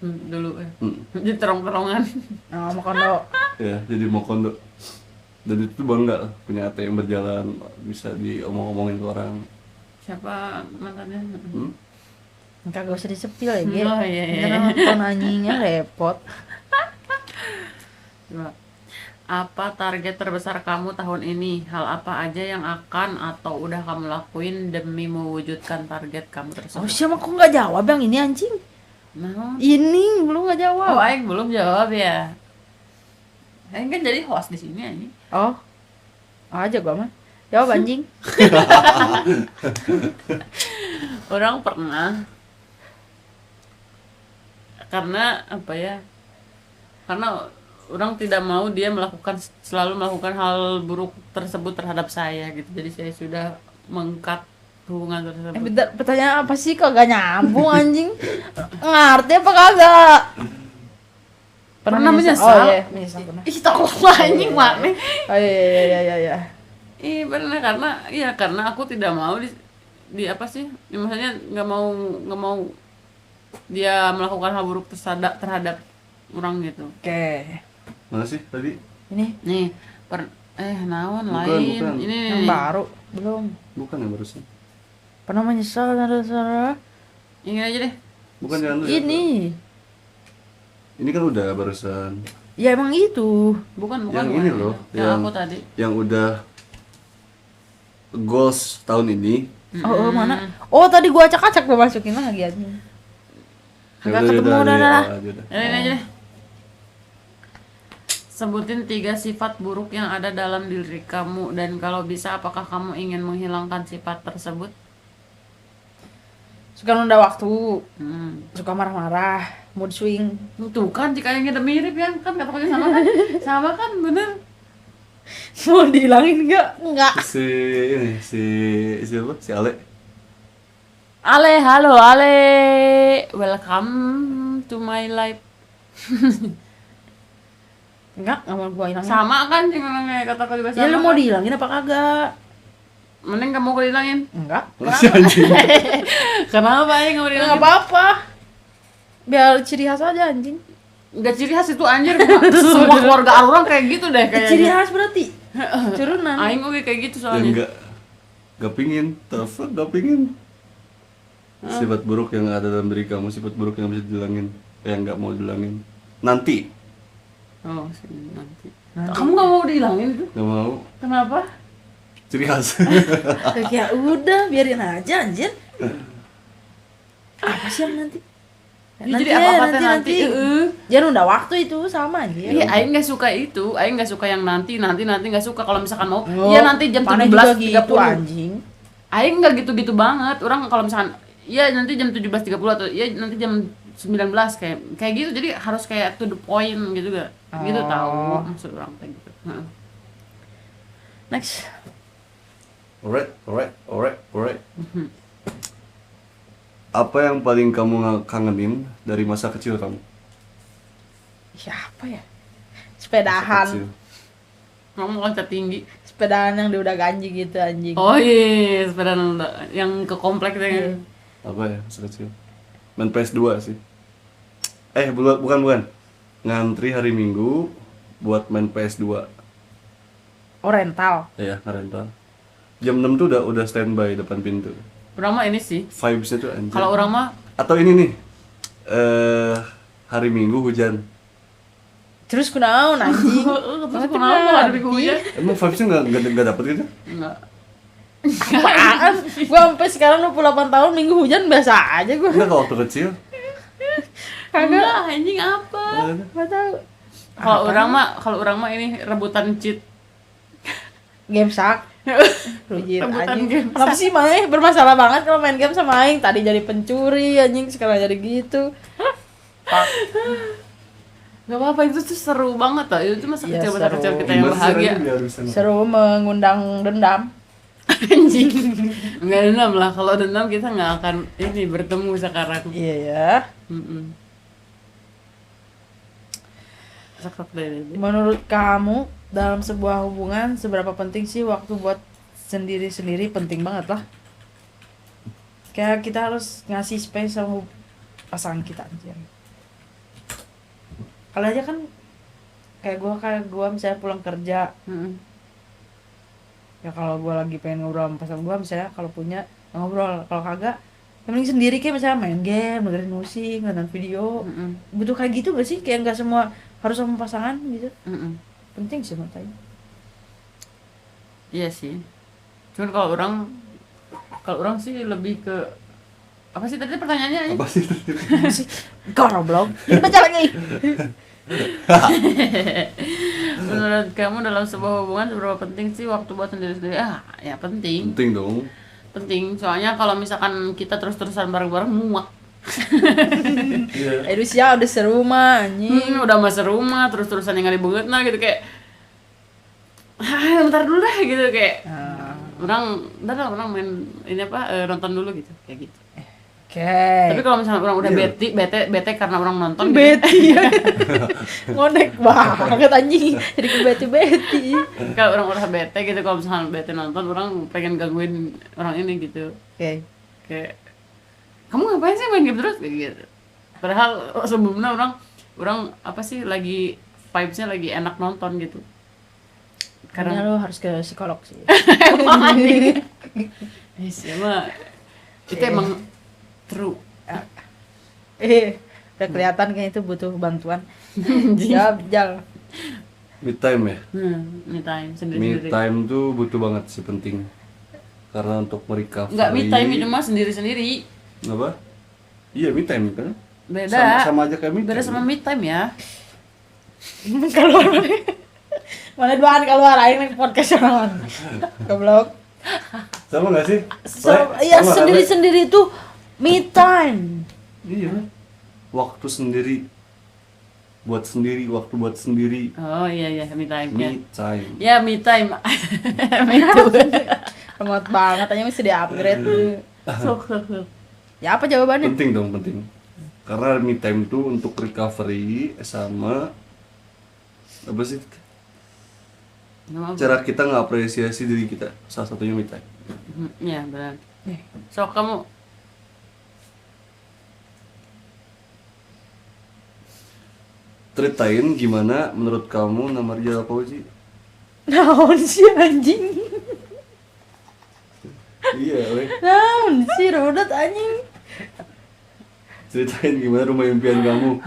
Speaker 1: Dulu ya. Jadi terong-terongan.
Speaker 2: Nah, mau kondo.
Speaker 3: ya jadi mau kondo, dan itu bangga lah, punya ATM berjalan bisa diomong-omongin ke orang.
Speaker 1: Siapa mantannya?
Speaker 2: Kagak usah disepil ya, Ge.
Speaker 1: Oh, iya, iya.
Speaker 2: Ntar nonton anjingnya repot.
Speaker 1: Coba. Apa target terbesar kamu tahun ini? Hal apa aja yang akan atau udah kamu lakuin demi mewujudkan target kamu
Speaker 2: Oh,
Speaker 1: tersebut?
Speaker 2: siapa kok nggak jawab yang ini anjing?
Speaker 1: Nah,
Speaker 2: Ini belum nggak jawab.
Speaker 1: oh, Aing belum jawab ya. Aing kan jadi host di sini anjing.
Speaker 2: Oh. Aja gua mah. Jawab anjing.
Speaker 1: Orang pernah, karena apa ya? Karena orang tidak mau dia selalu melakukan hal buruk tersebut terhadap saya gitu. Jadi saya sudah mengkat hubungan tersebut.
Speaker 2: Bentar, pertanyaan apa sih kok gak nyambung anjing? Ngerti apa kagak?
Speaker 1: Pernah menyesal?
Speaker 2: Oh iya, menyesal pernah.
Speaker 1: Ih, tolong anjing makne.
Speaker 2: Oh iya.
Speaker 1: Iya benar, karena aku tidak mau di apa sih? Ya, maksudnya nggak mau dia melakukan hal buruk terhadap orang gitu.
Speaker 2: Oke.
Speaker 3: Mana sih tadi?
Speaker 2: Ini
Speaker 1: Nih, naon
Speaker 3: Bukan,
Speaker 1: lain.
Speaker 3: bukan.
Speaker 1: Ini
Speaker 2: yang baru belum.
Speaker 3: Bukan yang barusan.
Speaker 2: Pernah menyesal ada suara?
Speaker 1: Ini aja deh.
Speaker 3: Bukan yang lu.
Speaker 2: Ini.
Speaker 3: Ini kan udah barusan.
Speaker 2: Ya emang itu.
Speaker 1: Bukan
Speaker 3: Yang ini loh,
Speaker 1: yang aku tadi.
Speaker 3: Yang udah goals tahun ini.
Speaker 2: Oh, mana? Oh, tadi gua acak-acak gua masukin lagi anjing. Agak ketemu udah lah.
Speaker 1: Ini aja deh. Sebutin 3 sifat buruk yang ada dalam diri kamu, dan kalau bisa apakah kamu ingin menghilangkan sifat tersebut?
Speaker 2: Suka nunda waktu, suka marah-marah, mood swing.
Speaker 1: Tuh kan jika yang udah mirip ya kan kata-katanya sama kan? Sama kan bener.
Speaker 2: Mau dihilangin enggak? Enggak.
Speaker 3: Si siapa? Si Ale.
Speaker 1: Ale, halo Ale. Welcome to my life.
Speaker 2: Enggak mau gua hilangin.
Speaker 1: Sama kan dengan kayak kata-kata juga sama.
Speaker 2: Ya lu mau
Speaker 1: kan?
Speaker 2: dihilangin apa kagak?
Speaker 1: Mending kamu aku dihilangin.
Speaker 2: Enggak.
Speaker 3: Si anjing.
Speaker 1: Kenapa ya nggak mau
Speaker 2: Enggak
Speaker 1: dihilangin?
Speaker 2: apa-apa. Biar ciri khas aja anjing.
Speaker 1: Nggak ciri khas itu anjir. Semua keluarga orang kayak gitu deh kayaknya.
Speaker 2: Ciri khas berarti. Turunan.
Speaker 1: Aing oke kayak gitu
Speaker 3: Ya
Speaker 1: soalnya.
Speaker 3: enggak pingin. Telepon enggak pingin. Sifat buruk yang ada dalam diri kamu, sifat buruk yang bisa dihilangin, yang enggak mau dihilangin. Nanti.
Speaker 1: Oh, sini nanti. Kamu nggak mau dihilangin itu?
Speaker 3: Enggak mau.
Speaker 1: Kenapa?
Speaker 3: Ciri khas.
Speaker 2: Ya udah, biarin aja anjir. Apa sih yang nanti?
Speaker 1: Ya, jadi apa-apa nanti.
Speaker 2: Jangan udah waktu itu sama anjir.
Speaker 1: Iya, Aing nggak suka itu. Aing nggak suka yang nanti nggak suka. Kalau misalkan mau,
Speaker 2: Oh,
Speaker 1: iya nanti jam
Speaker 2: mana juga
Speaker 1: 17.30.
Speaker 2: gitu anjing.
Speaker 1: Aing nggak gitu-gitu banget. Orang kalau misalkan, iya nanti jam 17.30 atau iya nanti jam 19 kayak gitu. Jadi harus kayak to the point gitu gak? Gitu tahu maksud orang kayak gitu. Heeh.
Speaker 2: Next.
Speaker 3: Alright. Apa yang paling kamu kangenin dari masa kecil kamu?
Speaker 2: Siapa ya?
Speaker 3: Masa
Speaker 2: Sepedahan.
Speaker 3: kecil.
Speaker 1: Kamu loncat tinggi.
Speaker 2: Sepedaan yang dia udah ganji gitu anjing.
Speaker 1: Oh iya, sepeda yang ke komplek itu yang
Speaker 3: Apa ya, masa kecil? Main PS2 sih. Bukan. Ngantri hari Minggu buat main PS2.
Speaker 2: Oh rental.
Speaker 3: Iya, ngerental. Jam 6 tuh udah standby depan pintu.
Speaker 1: orang mah ini sih.
Speaker 3: Vibes-nya tuh anjir.
Speaker 1: Kalau orang mah
Speaker 3: Atau ini nih. Hari Minggu hujan.
Speaker 2: Terus kunaon anjing?
Speaker 1: terus kenapa ada di gue ya?
Speaker 3: Emang vibes-nya enggak dapet gitu?
Speaker 1: Enggak.
Speaker 2: Apaan? Gua sampai sekarang 28 tahun minggu hujan biasa aja gua.
Speaker 3: Enggak kalau waktu kecil.
Speaker 1: Kagak anjing apa?
Speaker 2: Enggak tahu.
Speaker 1: Kalau orang mah ini rebutan cheat.
Speaker 2: Game sak. Rujit
Speaker 1: Rebutan
Speaker 2: anjing.
Speaker 1: game
Speaker 2: Kenapa sih Mae bermasalah banget kalau main game sama aing? Tadi jadi pencuri anjing, sekarang jadi gitu.
Speaker 1: Gak apa-apa, itu tuh seru banget tau. Itu tuh masa
Speaker 2: Iya,
Speaker 1: kecil
Speaker 2: seru.
Speaker 1: kita yang bahagia.
Speaker 2: Seru mengundang dendam.
Speaker 1: Anjing. Enggak dendam lah. Kalau dendam kita nggak akan ini bertemu sekarang.
Speaker 2: Iya ya.
Speaker 1: Mm-mm. Sakit deh.
Speaker 2: Menurut kamu dalam sebuah hubungan seberapa penting sih waktu buat sendiri-sendiri? Penting banget lah. Kayak kita harus ngasih space sama pasangan kita anjir. Kalau aja kan kayak gua misalnya pulang kerja,
Speaker 1: Mm-mm.
Speaker 2: ya kalau gua lagi pengen ngobrol sama pasangan gua misalnya, kalau punya ngobrol, kalau kagak yang penting sendiri, kayak misalnya main game, dengerin musik, nonton video.
Speaker 1: Mm-mm.
Speaker 2: Butuh kayak gitu gak sih? Kayak nggak semua harus sama pasangan gitu.
Speaker 1: Mm-mm.
Speaker 2: Penting sih menurut saya.
Speaker 1: Iya sih. Cuman kalau orang sih lebih ke apa sih tadi pertanyaannya?
Speaker 3: Apa sih?
Speaker 2: Sih goblok. Baca lagi.
Speaker 1: Menurut kamu dalam sebuah hubungan seberapa penting sih waktu buat sendiri-sendiri? Ya penting.
Speaker 3: Penting dong.
Speaker 1: Penting. Soalnya kalau misalkan kita terus-terusan bareng-bareng muak.
Speaker 3: Iya.
Speaker 2: Edusnya udah serumah anjing.
Speaker 1: Udah masa rumah terus-terusan yang nggak nah gitu kayak bentar dulu dah gitu kayak orang main ini nonton dulu gitu kayak gitu.
Speaker 2: Oke.
Speaker 1: Tapi kalau misalnya orang udah
Speaker 3: Iya.
Speaker 1: bete karena orang nonton gitu.
Speaker 2: Betty. Ngonek banget anjing. Jadi ke Betty.
Speaker 1: Kalau orang udah bete gitu, kalau misalnya bete nonton, orang pengen gangguin orang ini gitu.
Speaker 2: Oke.
Speaker 1: Kayak kamu ngapain sih main game terus kayak gitu. Padahal sebelumnya orang apa sih lagi vibes-nya lagi enak nonton gitu.
Speaker 2: Karena lu harus ke psikolog sih.
Speaker 1: Emang itu emang true.
Speaker 2: Udah kelihatan kayaknya itu butuh bantuan. Jawab, Jal.
Speaker 3: Me time ya.
Speaker 1: Me time
Speaker 3: Me
Speaker 1: sendiri-sendiri.
Speaker 3: time tuh butuh banget sih, penting. Karena untuk merecovery.
Speaker 1: Enggak me time itu mah sendiri-sendiri.
Speaker 3: Apa? Iya, me time kan.
Speaker 1: Beda.
Speaker 3: Sama aja kayak me time.
Speaker 1: Beda sama me time ya.
Speaker 2: Keluar. Mana duaan keluar aing nek podcast orang. Goblok.
Speaker 3: Sama enggak sih?
Speaker 2: Iya,
Speaker 3: Sama,
Speaker 2: sendiri-sendiri itu me time.
Speaker 3: Iya. Waktu sendiri. Waktu buat sendiri.
Speaker 1: Oh iya me time ya.
Speaker 3: Me time.
Speaker 1: Ya me time. Me too.
Speaker 2: Pengot banget aja mesti di-upgrade. Ya apa jawabannya?
Speaker 3: Penting dong, penting. Karena me time tuh untuk recovery sama apa sih? Cara kita ngapresiasi diri kita. Salah satunya me time.
Speaker 1: Iya benar. So kamu
Speaker 3: ceritain gimana menurut kamu nama Rizal Fauzi?
Speaker 2: Naon sih anjing?
Speaker 3: Iya, weh.
Speaker 2: Naon sih rodot anjing?
Speaker 3: Ceritain gimana rumah impian kamu?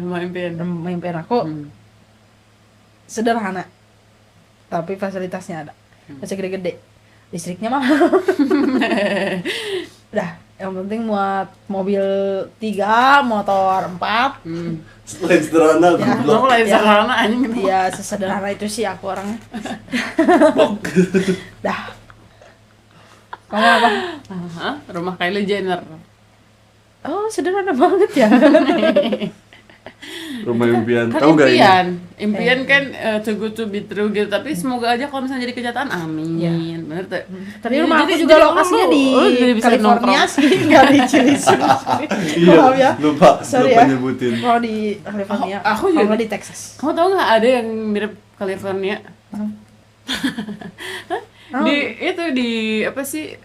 Speaker 1: main pen.
Speaker 2: Mimpiin aku sederhana, tapi fasilitasnya ada. Masih gede-gede, listriknya mahal. Udah, yang penting muat mobil 3, motor 4.
Speaker 3: Selain sederhana,
Speaker 2: Ya.
Speaker 3: goblok.
Speaker 1: Aku lain sederhana anjing.
Speaker 2: Iya, sesederhana itu sih aku orangnya. Dah. Kamu apa?
Speaker 1: Hah? Rumah Kylie Jenner.
Speaker 2: Oh, sederhana banget ya.
Speaker 3: Rumah impian.
Speaker 1: Kan
Speaker 3: Tahu gak ini?
Speaker 1: impian kan too good to be true gitu, tapi semoga aja kalau misalnya jadi kenyataan, amin. Bener tuh.
Speaker 2: Tapi rumah aku juga lokasinya di California sih, nggak di Cilisem. Maaf ya.
Speaker 3: Lupa
Speaker 2: Sorry
Speaker 3: lupa
Speaker 2: ya.
Speaker 3: nyebutin.
Speaker 2: Kalau di California,
Speaker 1: Aku
Speaker 2: kalau
Speaker 1: juga.
Speaker 2: nggak di Texas.
Speaker 1: Kamu tau nggak ada yang mirip California.
Speaker 2: Oh.
Speaker 1: Di apa sih?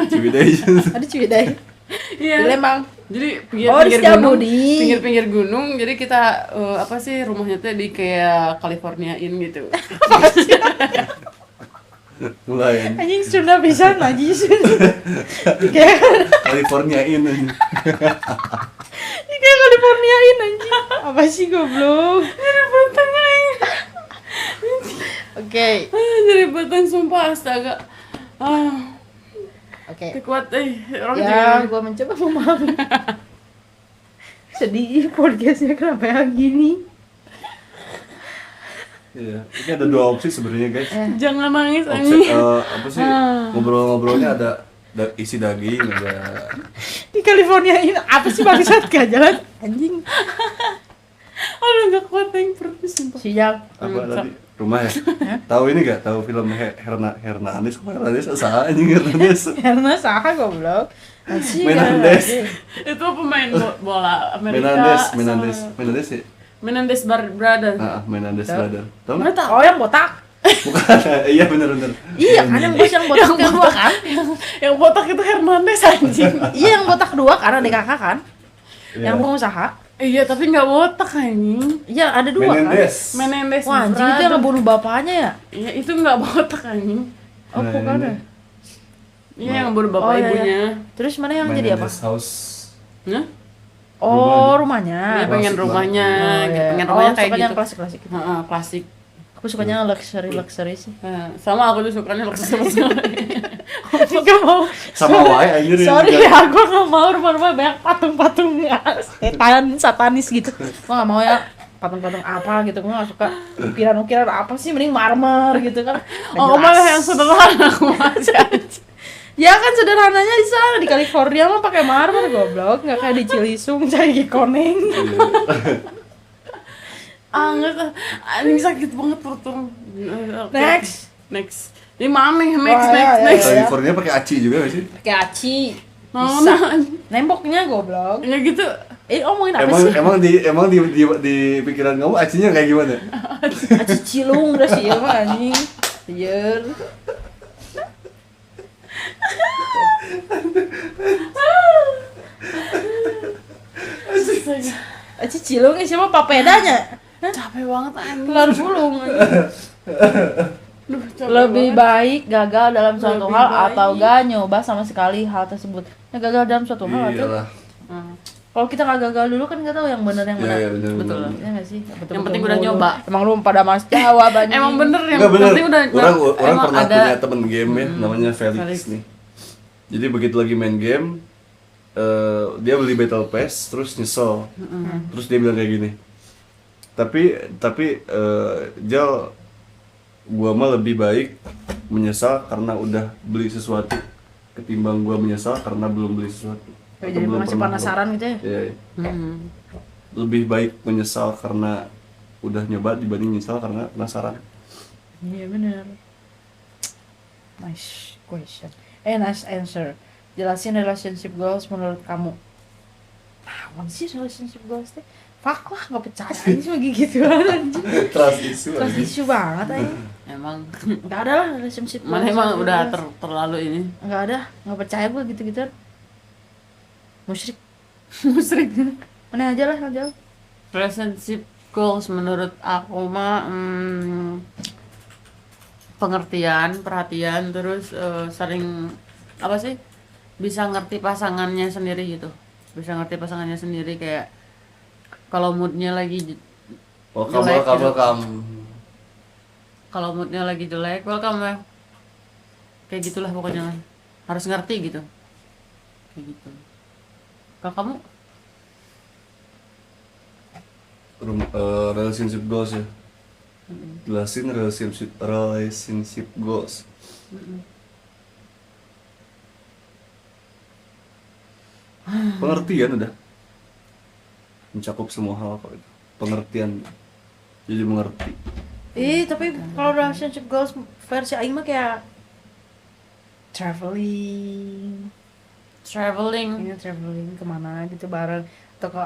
Speaker 3: Ciwidey.
Speaker 2: Ada Ciwidey di
Speaker 1: Iya.
Speaker 2: Lembang.
Speaker 1: Jadi
Speaker 2: Oh, di
Speaker 1: pinggir-pinggir gunung,
Speaker 2: Setiabudi.
Speaker 1: pinggir-pinggir gunung. Jadi kita apa sih rumahnya tuh di kayak Californiain gitu.
Speaker 3: Mulai
Speaker 2: Anjing Sunda bisa najis. Kayak
Speaker 3: Californiain aja.
Speaker 2: kayak Californiain anjing. Apa sih goblok? Oke.
Speaker 1: Jadi batang sumpah astaga.
Speaker 2: Oke.
Speaker 1: Kuat orang
Speaker 2: Ya,
Speaker 1: jangan.
Speaker 2: gua mencoba memahami. Sedih podcastnya kenapa yang gini?
Speaker 3: Iya, ini ada dua opsi sebenarnya guys.
Speaker 1: Jangan nangis
Speaker 3: Opsi
Speaker 1: anjing.
Speaker 3: apa sih? Ngobrol-ngobrolnya ada isi daging, ada
Speaker 2: Di Californiain apa sih bangsat gak jalan anjing.
Speaker 1: Aduh gak kuat yang perutnya sumpah.
Speaker 2: Siap.
Speaker 3: apa tadi? Rumah ya? Tahu ini gak? Tahu film Hernandez? Kok Hernandez? Salah anjing Hernandez.
Speaker 2: Karena saha goblok. Anjing.
Speaker 3: Menendez.
Speaker 1: Itu pemain bola Amerika.
Speaker 3: Menendez ya?
Speaker 1: Menendez Brother.
Speaker 3: Menendez
Speaker 2: Tahu.
Speaker 3: brother. Tahu
Speaker 1: Nggak
Speaker 3: nggak?
Speaker 1: tahu.
Speaker 2: Oh, yang botak.
Speaker 3: Bukan. Iya benar-benar.
Speaker 2: Iya kan yang bos yang botak yang dua kan?
Speaker 1: Yang botak itu Hernandez anjing.
Speaker 2: Iya yang botak dua karena adik kakak kan?
Speaker 3: Iya.
Speaker 2: Yang pengusaha.
Speaker 1: Iya tapi nggak botak anjing.
Speaker 2: Iya ada dua kan?
Speaker 3: Menendez.
Speaker 1: Menendez
Speaker 2: Wah anjing itu yang
Speaker 1: Brother.
Speaker 2: ngebunuh bapaknya ya?
Speaker 1: Iya itu nggak botak anjing.
Speaker 2: Oh bukan ya?
Speaker 1: Iya yang bunuh bapak
Speaker 2: Oh, iya,
Speaker 1: ibunya.
Speaker 2: Terus mana yang jadi apa?
Speaker 3: Menendez House.
Speaker 1: Hah?
Speaker 2: Oh rumahnya.
Speaker 1: Dia pengen
Speaker 3: Klasik
Speaker 1: rumahnya,
Speaker 2: Oh,
Speaker 1: gitu.
Speaker 2: iya.
Speaker 1: Pengen rumahnya kayak
Speaker 2: sukanya
Speaker 1: gitu.
Speaker 2: klasik-klasik.
Speaker 1: Heeh, klasik.
Speaker 2: Aku sukanya luxury sih.
Speaker 1: Sama aku tuh sukanya luxury.
Speaker 2: Gak mau.
Speaker 3: Sama wae anjir.
Speaker 2: Sorry ya, gue gak mau rumah-rumah banyak patung-patung ya, setan, satanis gitu. Gue gak mau ya patung-patung apa gitu, gue gak suka ukiran-ukiran apa sih, mending marmer gitu kan. Nggak
Speaker 1: Oh,
Speaker 2: jelas.
Speaker 1: malah yang sederhana aku aja.
Speaker 2: Ya kan sederhananya di sana di California mah pakai marmer goblok, nggak kayak di Cilisung cari koneng.
Speaker 1: Anget, anjing sakit banget perut orang. Oke.
Speaker 2: Next.
Speaker 1: Ini mana?
Speaker 2: Wah,
Speaker 1: Next.
Speaker 2: ya.
Speaker 3: California pakai aci juga gak sih?
Speaker 2: Pakai aci.
Speaker 1: Mau
Speaker 2: Bisa.
Speaker 1: anjing.
Speaker 2: Nemboknya goblok.
Speaker 1: Ya gitu.
Speaker 2: Ngomongin apa sih?
Speaker 3: Emang di pikiran kamu acinya kayak gimana?
Speaker 2: Aci cilung udah sih mah anjing. Liar.
Speaker 1: Astaga.
Speaker 2: Aci cilung siapa papedanya?
Speaker 1: Capek banget anjing.
Speaker 2: Kelar bulung.
Speaker 1: Duh, capek
Speaker 2: Lebih
Speaker 1: banget.
Speaker 2: baik gagal dalam suatu
Speaker 1: Lebih
Speaker 2: hal
Speaker 1: baik.
Speaker 2: atau gak nyoba sama sekali hal tersebut. Nah, gagal dalam suatu hal atau
Speaker 3: Iyalah.
Speaker 2: kalau kita nggak gagal dulu kan nggak tahu yang benar yang mana.
Speaker 3: Iya, benar.
Speaker 1: Betul.
Speaker 2: Ya nggak sih? Betul,
Speaker 1: Yang penting udah nyoba.
Speaker 2: Emang lu pada mas jawab anjing.
Speaker 1: Emang bener yang
Speaker 3: Enggak bener.
Speaker 1: penting udah
Speaker 3: Orang
Speaker 1: emang
Speaker 3: pernah
Speaker 1: ada
Speaker 3: punya temen game ya, namanya Felix
Speaker 1: Felix.
Speaker 3: nih. Jadi begitu lagi main game, dia beli Battle Pass, terus nyesel. Terus dia bilang kayak gini. Tapi Jal, gua mah lebih baik menyesal karena udah beli sesuatu ketimbang gua menyesal karena belum beli sesuatu.
Speaker 2: Jadi
Speaker 3: Atau belum
Speaker 2: masih
Speaker 3: pernah
Speaker 2: penasaran gitu ya.
Speaker 3: Iya, iya.
Speaker 1: Hmm.
Speaker 3: Lebih baik menyesal karena udah nyoba dibanding nyesal karena penasaran.
Speaker 2: Iya benar. Nice question. Nice answer. Jelasin relationship goals menurut kamu. Apa sih relationship goals teh? Fuck lah, nggak percaya ini cuma gitu anjing.
Speaker 3: Trust issue
Speaker 2: Trust
Speaker 3: anjing.
Speaker 2: issue banget aja.
Speaker 1: Emang
Speaker 2: Nggak ada lah relationship
Speaker 1: mana
Speaker 2: goals.
Speaker 1: emang udah terlalu ini
Speaker 2: Nggak ada, nggak percaya gue gitu-gitu. Musyrik.
Speaker 1: musrik.
Speaker 2: Mana aja lah, aja.
Speaker 1: Relationship goals menurut aku mah pengertian, perhatian, terus sering apa sih bisa ngerti pasangannya sendiri gitu, bisa ngerti pasangannya sendiri kayak kalau moodnya lagi jelek gitu.
Speaker 3: Welcome.
Speaker 1: Kalau moodnya lagi jelek welcome ya, kayak gitulah pokoknya harus ngerti gitu kayak gitu. Kalau kamu
Speaker 3: Relationship goals ya. Jelasin relationship goals. Pengertian udah mencakup semua hal kok itu. Pengertian, jadi mengerti.
Speaker 2: Tapi kalau relationship goals versi aing mah kayak traveling. Iya, traveling kemana gitu bareng atau ke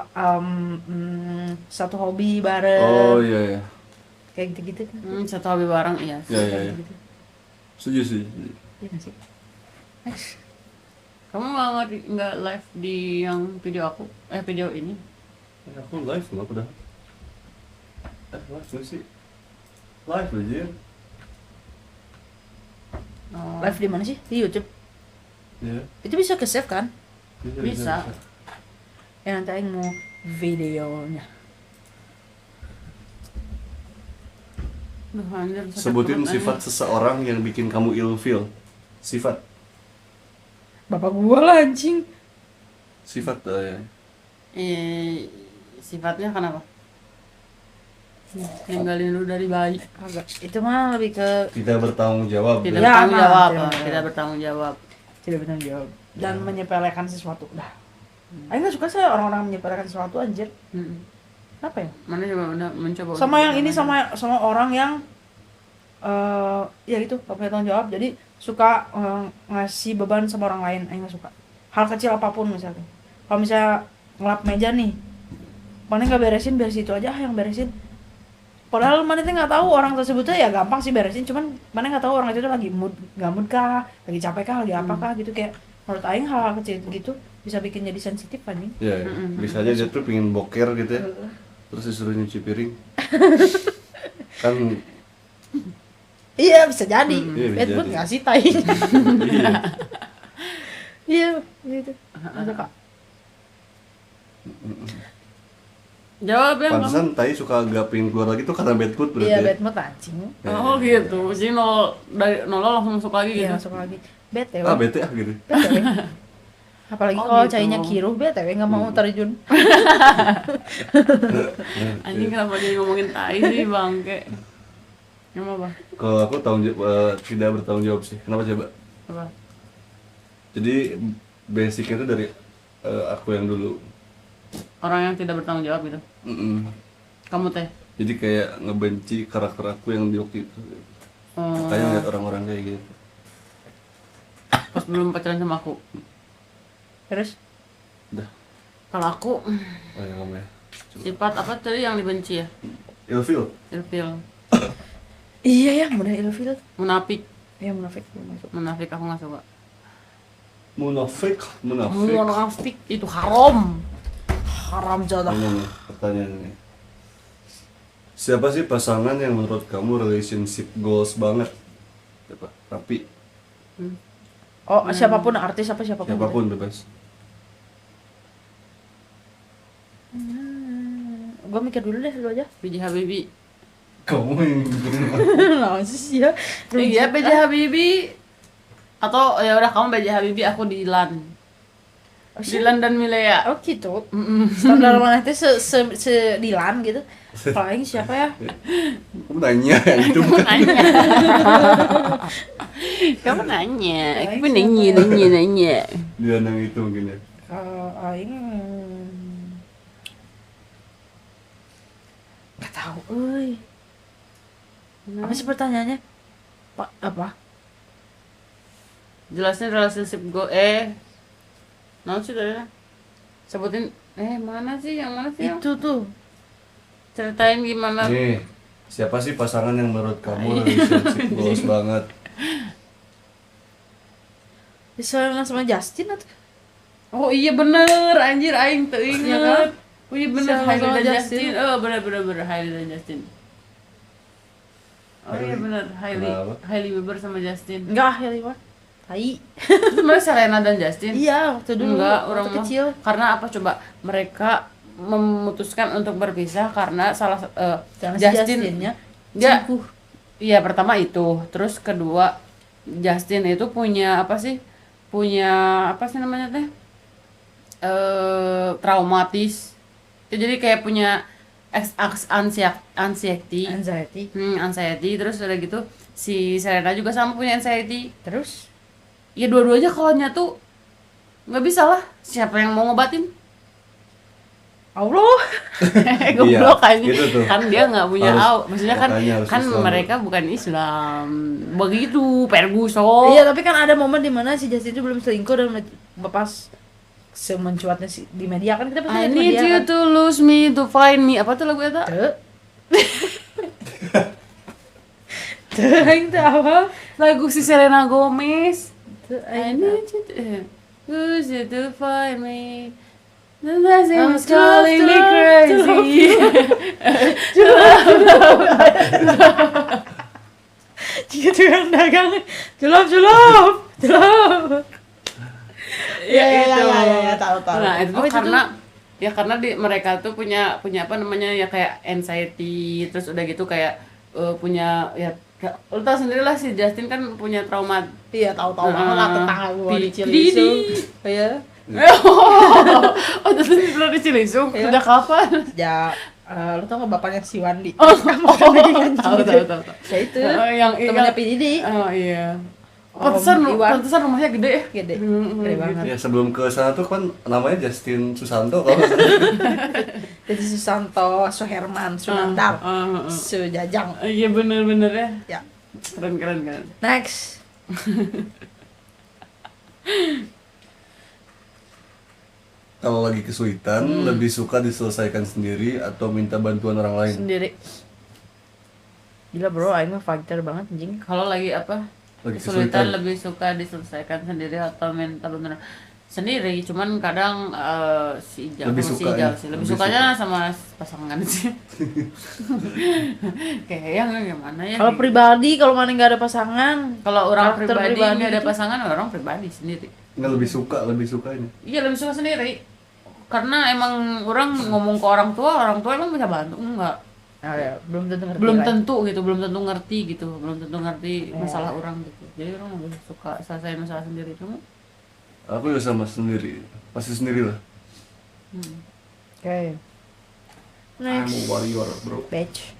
Speaker 2: satu hobi bareng.
Speaker 3: Oh iya ya.
Speaker 2: kayak gitu-gitu kan.
Speaker 1: Satu hobi bareng, iya.
Speaker 3: Ya, ya, ya.
Speaker 2: Gitu.
Speaker 3: Setuju sih.
Speaker 2: Iya nggak sih? Next.
Speaker 1: Kamu nggak live di yang video ini?
Speaker 3: Aku live loh udah. Live nggak sih? Live aja.
Speaker 1: Oh,
Speaker 2: Live di mana sih? Di YouTube.
Speaker 3: Ya.
Speaker 2: Itu bisa ke save kan?
Speaker 1: Bisa.
Speaker 2: Ya nanti aing mau videonya.
Speaker 1: Duh, anjir, sakit
Speaker 3: Sebutin
Speaker 1: perut,
Speaker 3: sifat seseorang yang bikin kamu ilfeel. Sifat.
Speaker 2: Bapak gua lah anjing.
Speaker 3: Sifat ya.
Speaker 1: Sifatnya kenapa? Ninggalin lu dari bayi.
Speaker 2: Agak. Itu mah lebih ke
Speaker 3: Tidak bertanggung jawab.
Speaker 1: Tidak
Speaker 2: Ya,
Speaker 1: bertanggung jawab.
Speaker 2: tidak.
Speaker 1: Tidak bertanggung jawab.
Speaker 2: tidak bertanggung jawab dan menyepelekan sesuatu. Dah. Aing nggak suka saya orang-orang menyepelekan sesuatu anjir. Apa ya?
Speaker 1: Mana coba udah mencoba.
Speaker 2: Sama yang ini sama orang yang ya gitu, gak punya tanggung jawab. Jadi suka ngasih beban sama orang lain. Aing nggak suka. Hal kecil apapun misalnya. Kalau misalnya ngelap meja nih, mana nggak beresin, biar situ aja yang beresin. Padahal mana tuh nggak tahu orang tersebutnya ya gampang sih beresin, cuman mana nggak tahu orang itu tuh lagi nggak mood kah, lagi capek kah, lagi apa kah gitu. Kayak menurut Aing hal kecil gitu bisa bikin jadi sensitif anjing.
Speaker 3: Ya, ya. Bisa aja dia tuh pengen boker gitu ya. Terus disuruh nyuci piring. Kan
Speaker 2: Iya bisa jadi.
Speaker 3: Iya, bisa
Speaker 2: Bad mood
Speaker 3: jadi.
Speaker 2: ngasih tai.
Speaker 3: iya.
Speaker 2: Iya gitu. Ada kak.
Speaker 1: Jawab yang kamu.
Speaker 3: Pantesan Tai suka agak pengen keluar lagi tuh karena bad mood berarti.
Speaker 2: Iya
Speaker 3: ya?
Speaker 2: bad mood anjing.
Speaker 1: Oh gitu. Jadi dari nol langsung masuk lagi
Speaker 2: Iya
Speaker 1: gitu.
Speaker 2: masuk lagi. BTW.
Speaker 3: Bete gitu.
Speaker 2: BTW. Apalagi
Speaker 1: Oh,
Speaker 2: kalau
Speaker 1: gitu.
Speaker 2: cainya kiruh BTW nggak mau terjun.
Speaker 1: Anjing kenapa jadi ngomongin tai sih bangke? Yang apa?
Speaker 3: Kalau aku tidak bertanggung jawab sih. Kenapa coba?
Speaker 1: Apa?
Speaker 3: Jadi basicnya itu dari aku yang dulu.
Speaker 1: Orang yang tidak bertanggung jawab gitu.
Speaker 3: Mm-mm.
Speaker 1: Kamu teh.
Speaker 3: Jadi kayak ngebenci karakter aku yang di waktu itu.
Speaker 1: Oh,
Speaker 3: Kayak ngeliat orang-orang kayak gitu.
Speaker 1: pas belum pacaran sama aku.
Speaker 2: Terus
Speaker 3: Udah.
Speaker 1: Kalau aku
Speaker 3: Oh ya kamu ya. Coba.
Speaker 1: sifat apa tadi yang dibenci ya?
Speaker 3: Ilfeel.
Speaker 1: Ilfil,
Speaker 2: iya ya mudah ilfil.
Speaker 1: munafik.
Speaker 2: Ya munafik belum masuk.
Speaker 1: Munafik aku nggak suka.
Speaker 3: Munafik.
Speaker 1: Munafik itu haram.
Speaker 2: Haram jadah.
Speaker 3: Ini nih pertanyaan ini. Siapa sih pasangan yang menurut kamu relationship goals banget? Siapa? Rapi.
Speaker 2: Oh siapapun artis apa siapapun.
Speaker 3: Siapapun bebas.
Speaker 2: Gue mikir dulu deh lu aja.
Speaker 1: B.J. Habibie.
Speaker 3: Kamu yang
Speaker 2: Nah sih ya.
Speaker 1: Iya B.J. Habibie. Atau ya udah kamu B.J. Habibie, aku Dilan. Dilan dan Milea.
Speaker 2: Oh gitu. Standar mana teh se Dilan gitu. Paling siapa ya?
Speaker 3: kamu nanya itu bukan.
Speaker 1: Nanya. Kamu nanya. Aku nanya.
Speaker 3: Dia yang itu mungkin ya.
Speaker 2: Aing nggak tahu. Apa sih pertanyaannya? Pak apa?
Speaker 1: Jelasin relationship go non sih tadi sebutin mana sih yang mana sih yang
Speaker 2: Itu tuh.
Speaker 1: ceritain gimana.
Speaker 3: Nih, siapa sih pasangan yang menurut kamu relationship goals banget?
Speaker 2: Bisa sama Justin atau?
Speaker 1: Oh iya bener anjir aing teu
Speaker 2: Iya
Speaker 1: inget.
Speaker 2: kan?
Speaker 1: Oh iya bener
Speaker 2: Sama
Speaker 1: Hailey dan
Speaker 2: Justin.
Speaker 1: Justin. Oh bener Hailey dan Justin. Oh iya bener
Speaker 3: Kenapa?
Speaker 1: Hailey Bieber sama Justin.
Speaker 2: Enggak, ya lima. Tai.
Speaker 1: Itu sebenarnya Selena dan Justin.
Speaker 2: Iya, waktu dulu.
Speaker 1: Enggak, orang
Speaker 2: waktu
Speaker 1: mah.
Speaker 2: kecil.
Speaker 1: Karena apa coba? Mereka memutuskan untuk berpisah karena
Speaker 2: Karena si
Speaker 1: Justin
Speaker 2: Justinnya
Speaker 1: dia
Speaker 2: selingkuh.
Speaker 1: iya pertama itu, terus kedua Justin itu punya apa sih? Punya apa sih namanya teh? Traumatis. Jadi kayak punya anxiety. Anxiety terus udah gitu si Selena juga sama punya anxiety.
Speaker 2: Terus
Speaker 1: Ya dua-duanya kalau nyatu nggak bisa lah. Siapa yang mau ngobatin?
Speaker 2: Allah.
Speaker 1: Goblok aja.
Speaker 3: gitu tuh.
Speaker 1: Kan dia nggak punya maksudnya kan
Speaker 3: makanya harus
Speaker 1: kan
Speaker 3: Islam.
Speaker 1: mereka bukan Islam. Begitu Ferguson.
Speaker 2: Iya, tapi kan ada momen di mana si Justin itu belum selingkuh dan pas semencuatnya di media kan kita pasti
Speaker 1: I
Speaker 2: lihat
Speaker 1: need
Speaker 2: media
Speaker 1: you
Speaker 2: kan.
Speaker 1: to lose me to find me. Apa tuh lagu itu?
Speaker 2: Tuh. Aing teh apa?
Speaker 1: Lagu si Selena Gomez.
Speaker 2: Teu
Speaker 1: I
Speaker 2: aing
Speaker 1: need you to find me. The blessing
Speaker 2: I'm
Speaker 1: is calling me
Speaker 2: to
Speaker 1: crazy.
Speaker 2: jika tukang dagang julop. Ya, tahu.
Speaker 1: Nah, itu
Speaker 2: Oh,
Speaker 1: tuh
Speaker 2: itu
Speaker 1: karena ya karena mereka tuh punya apa namanya ya kayak anxiety, terus udah gitu kayak punya ya lu tau sendiri lah si Justin kan punya trauma.
Speaker 2: Iya, tahu banget lah tentang gua di
Speaker 1: Di-
Speaker 2: Cilisung. Iya.
Speaker 1: Oh, Justin pernah di Cilisung.
Speaker 2: Iya.
Speaker 1: Sejak kapan?
Speaker 2: Ya, lu tau gak bapaknya si Wandi?
Speaker 1: Tahu.
Speaker 2: Ya itu.
Speaker 1: Yang
Speaker 2: Temannya PDD.
Speaker 1: Oh iya.
Speaker 2: Om Iwan.
Speaker 1: Pantesan rumahnya gede ya.
Speaker 2: Gede.
Speaker 1: Hmm,
Speaker 2: Gede
Speaker 1: gitu.
Speaker 2: banget.
Speaker 3: Ya sebelum ke sana tuh kan namanya Justin Susanto kalau nggak salah.
Speaker 2: Jadi Susanto, Suherman, Sunandar, Sujajang.
Speaker 1: Iya bener-bener ya.
Speaker 2: Ya.
Speaker 1: Keren.
Speaker 2: Next.
Speaker 3: Kalau lagi kesulitan lebih suka diselesaikan sendiri atau minta bantuan orang lain.
Speaker 2: Sendiri. Gila bro, Aing mah fighter banget anjing.
Speaker 1: Kalau lagi apa?
Speaker 3: Lagi
Speaker 1: Kesulitan
Speaker 3: kesulitan.
Speaker 1: lebih suka diselesaikan sendiri atau minta bantuan sendiri. Cuman kadang si Ijal
Speaker 3: Lebih
Speaker 1: sama si
Speaker 3: suka
Speaker 1: Ijal
Speaker 3: ya?
Speaker 1: sih. Lebih
Speaker 3: Lebih
Speaker 1: sukanya sama pasangan sih. Kayak yang gimana ya?
Speaker 2: Kalau pribadi, kalau mana nggak ada pasangan,
Speaker 1: Kalau orang
Speaker 2: karakter
Speaker 1: pribadi
Speaker 2: pribadi
Speaker 1: nggak ada
Speaker 2: gitu.
Speaker 1: pasangan, orang pribadi sendiri.
Speaker 3: Nggak lebih suka ini.
Speaker 1: Iya lebih suka sendiri. Karena emang orang ngomong ke orang tua emang bisa bantu enggak?
Speaker 2: ya, belum tentu ngerti.
Speaker 1: Belum
Speaker 2: lah.
Speaker 1: tentu gitu, belum tentu ngerti
Speaker 2: Ya.
Speaker 1: masalah orang gitu. Jadi orang lebih suka selesai masalah sendiri. Kamu?
Speaker 3: Aku ya sama sendiri, pasti sendiri lah.
Speaker 2: Oke.
Speaker 3: I'm
Speaker 2: Next.
Speaker 3: a warrior bro.
Speaker 2: Batch.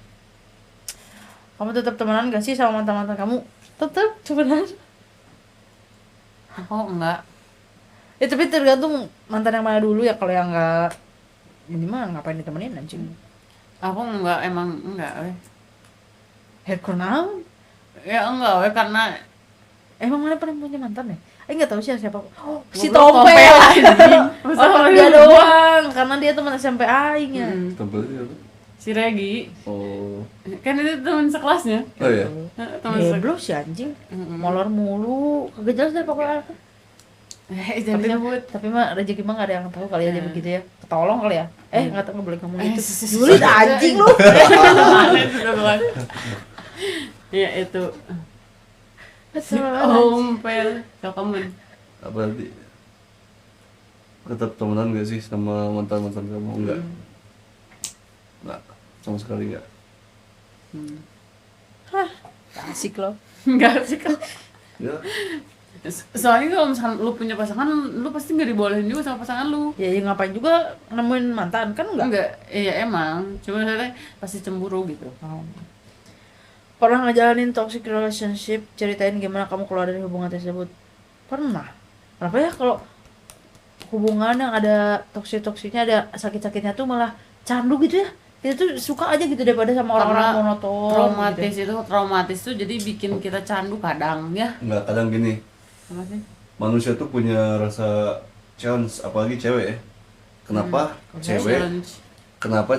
Speaker 2: Kamu tetap temenan gak sih sama mantan-mantan kamu? Tetap temenan.
Speaker 1: Aku enggak.
Speaker 2: Ya tapi tergantung mantan yang mana dulu ya. Kalau yang enggak, ini mah ngapain ditemenin anjing.
Speaker 1: Aku enggak, emang enggak weh.
Speaker 2: Hardcore naon?
Speaker 1: Ya enggak weh karena
Speaker 2: Emang mana pernah punya mantan ya? Enggak tahu siapa. Oh, si
Speaker 1: Goblok,
Speaker 2: Tompel
Speaker 1: anjing.
Speaker 2: Oh, dia doang. Karena dia teman SMP aing ya.
Speaker 3: Tampilnya apa?
Speaker 1: Si Regi
Speaker 3: Oh.
Speaker 1: kan itu teman sekelasnya.
Speaker 3: Oh ya.
Speaker 1: Teman sekelas.
Speaker 2: Goblok si anjing. Molor mulu. Kagak jelas deh pokoknya.
Speaker 1: Jangan disebut.
Speaker 2: Tapi mah rezeki mah gak ada yang tahu kali ya dia begitu ya. Ketolong kali ya. Enggak tahu, nggak boleh ngomong gitu. Julid anjing lu.
Speaker 1: Iya itu.
Speaker 2: Betul.
Speaker 1: Ompel. Kau kamu.
Speaker 3: Apa nanti? Tetap temenan gak sih sama mantan kamu? Enggak. Enggak, sama sekali enggak.
Speaker 2: Asik loh.
Speaker 1: Enggak sih kau.
Speaker 3: Ya,
Speaker 1: Soalnya kalau misalkan lu punya pasangan, lu pasti nggak dibolehin juga sama pasangan lu.
Speaker 2: Ya, ngapain juga nemuin mantan kan enggak?
Speaker 1: Enggak, iya emang. Cuma saya pasti cemburu gitu.
Speaker 2: Pernah ngejalanin toxic relationship, ceritain gimana kamu keluar dari hubungan tersebut. Pernah. Kenapa ya kalau hubungan yang ada toksik-toksiknya, ada sakit-sakitnya tuh malah candu gitu ya. Kita tuh suka aja gitu daripada sama orang-orang
Speaker 1: Karena
Speaker 2: monoton.
Speaker 1: Traumatis
Speaker 2: gitu.
Speaker 1: traumatis tuh jadi bikin kita candu kadang ya.
Speaker 3: enggak, kadang gini.
Speaker 1: Apa sih?
Speaker 3: Manusia tuh punya rasa challenge, apalagi cewek ya. Kenapa
Speaker 1: Challenge.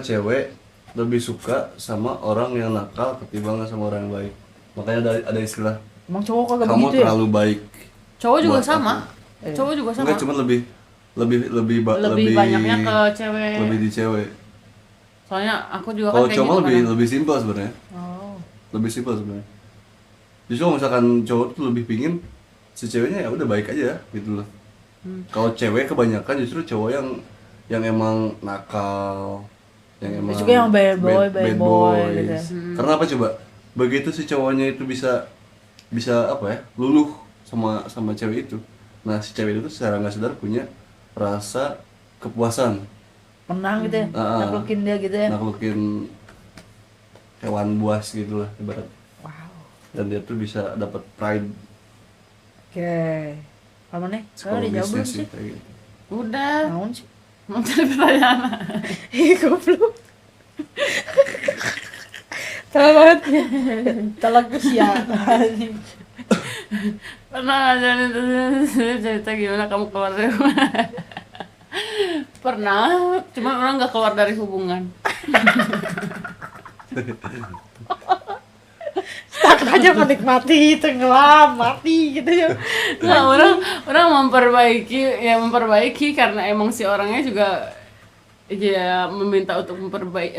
Speaker 3: cewek lebih suka sama orang yang nakal ketimbang sama orang yang baik. Makanya ada istilah
Speaker 2: Emang cowok kagak
Speaker 3: kamu
Speaker 2: begitu ya?
Speaker 3: terlalu baik.
Speaker 1: Cowok juga
Speaker 3: Buat
Speaker 1: sama.
Speaker 2: aku.
Speaker 1: Cowok juga sama.
Speaker 3: Enggak, cuma lebih
Speaker 1: Lebih banyaknya ke cewek.
Speaker 3: lebih di cewek.
Speaker 1: Soalnya aku juga kan
Speaker 3: Kalau
Speaker 1: kayak
Speaker 3: cowok
Speaker 1: gitu kadang.
Speaker 3: lebih simpel sebenarnya.
Speaker 2: Oh.
Speaker 3: Lebih simpel sebenarnya. Justru kalau misalkan cowok tuh lebih pingin si ceweknya ya udah baik aja gitu loh. Kalau cewek kebanyakan justru cowok yang emang nakal, yang emang
Speaker 2: Juga yang bad boy gitu ya.
Speaker 3: Karena apa coba? Begitu si cowoknya itu bisa apa ya? Luluh sama cewek itu. Nah, si cewek itu secara nggak sadar punya rasa kepuasan.
Speaker 2: Menang gitu ya.
Speaker 3: Ah.
Speaker 2: Naklukin dia gitu ya.
Speaker 3: Naklukin hewan buas gitu lah ibarat.
Speaker 2: Wow.
Speaker 3: Dan dia tuh bisa dapat pride
Speaker 2: Oke. Apa nih? Saya udah jawab
Speaker 3: psikologisnya
Speaker 2: belum
Speaker 3: sih
Speaker 2: sih?
Speaker 3: kayak gitu.
Speaker 1: Udah.
Speaker 2: Naon sih?
Speaker 1: Mau cari pertanyaan.
Speaker 2: Ih, goblok. Salah banget. Telak kesian.
Speaker 1: Pernah ngajarin cerita gimana kamu keluar dari rumah? Pernah, cuman orang nggak keluar dari hubungan.
Speaker 2: Tak aja menikmati tenggelam mati gitu ya.
Speaker 1: Nah, orang memperbaiki karena emang si orangnya juga ya meminta untuk memperbaiki.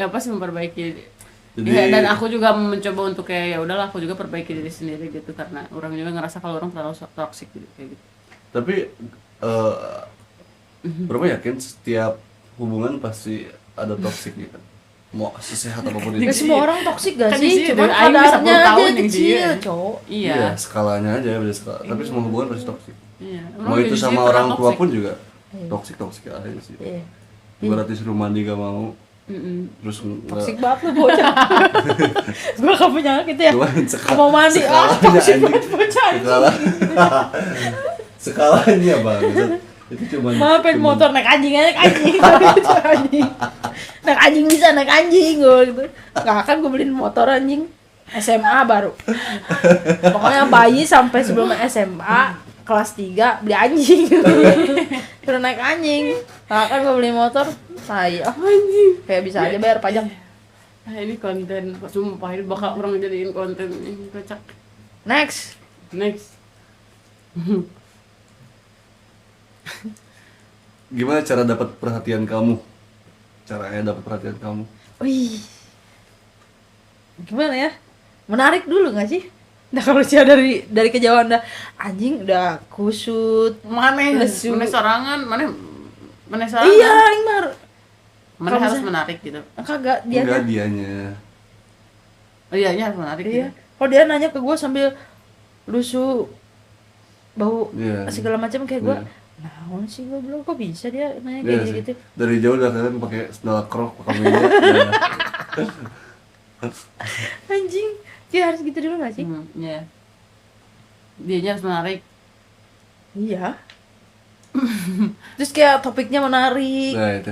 Speaker 3: Jadi
Speaker 1: Ya, dan aku juga mencoba untuk kayak ya udahlah aku juga perbaiki diri sendiri gitu karena orang juga ngerasa kalau orang terlalu toxic gitu kayak gitu.
Speaker 3: tapi berapa yakin setiap hubungan pasti ada toksik gitu. Mau sesehat apapun
Speaker 2: Gak
Speaker 3: itu.
Speaker 2: semua orang toksik gak
Speaker 1: Kan
Speaker 2: sih?
Speaker 1: di sini
Speaker 2: Cuman
Speaker 1: dari Aing bisa 10
Speaker 2: kadarnya aja
Speaker 1: tahun yang
Speaker 2: kecil,
Speaker 1: dia.
Speaker 2: cowok.
Speaker 1: Iya.
Speaker 3: Iya, skalanya aja beda skala. Tapi semua hubungan pasti toksik.
Speaker 1: Iya.
Speaker 3: Mau itu
Speaker 1: juga
Speaker 3: sama
Speaker 1: pernah
Speaker 3: orang tua
Speaker 1: toxic.
Speaker 3: pun juga toksik aja sih.
Speaker 2: Iya.
Speaker 3: Ibarat disuruh mandi gak mau,
Speaker 1: Mm-mm.
Speaker 3: terus
Speaker 2: Toksik banget lu bocah. Gua gak punya gitu ya.
Speaker 3: Cuman
Speaker 2: Mau mandi, toksik
Speaker 3: anjing.
Speaker 2: banget bocah.
Speaker 3: Skala. Skalanya banget. Itu cuman
Speaker 2: Maafin
Speaker 3: cuman-
Speaker 2: motor naik anjing. Naik anjing bisa naik anjing gue gitu. Gak akan gue beliin motor anjing. SMA baru. Pokoknya bayi sampai sebelum SMA kelas 3 beli anjing. Terus naik anjing. Gak akan gue beli motor. Tai anjing. Kayak bisa aja bayar pajak.
Speaker 1: Nah, ini konten sumpah ini bakal orang jadiin konten ini kocak.
Speaker 2: Next.
Speaker 1: Next.
Speaker 3: Gimana cara dapat perhatian kamu? Caranya dapat perhatian kamu?
Speaker 2: Wih. Gimana ya? Menarik dulu gak sih? Nah kalau dia dari kejauhan udah anjing udah kusut.
Speaker 1: Mana
Speaker 2: Lesu.
Speaker 1: sorangan, mana
Speaker 2: Iya,
Speaker 1: sorangan.
Speaker 2: Ingmar.
Speaker 1: Mana
Speaker 2: Kalau
Speaker 1: harus
Speaker 2: misalnya-
Speaker 1: menarik gitu.
Speaker 2: Kagak dia.
Speaker 3: Enggak dianya.
Speaker 1: Oh iya, harus menarik.
Speaker 2: Iya.
Speaker 1: Gitu.
Speaker 2: Kalau dia nanya ke gue sambil lusuh bau
Speaker 3: Iya.
Speaker 2: segala macam kayak gue.
Speaker 3: Iya.
Speaker 2: Nah, sih gue belum kok bisa dia nanya
Speaker 3: Iya
Speaker 2: kayak
Speaker 3: sih.
Speaker 2: gitu.
Speaker 3: Dari jauh udah kalian pakai sandal krok pakai meja.
Speaker 2: Anjing, dia harus gitu dulu gak sih?
Speaker 1: Iya. Dianya harus menarik.
Speaker 2: Iya. Terus kayak topiknya menarik,
Speaker 3: Nah itu.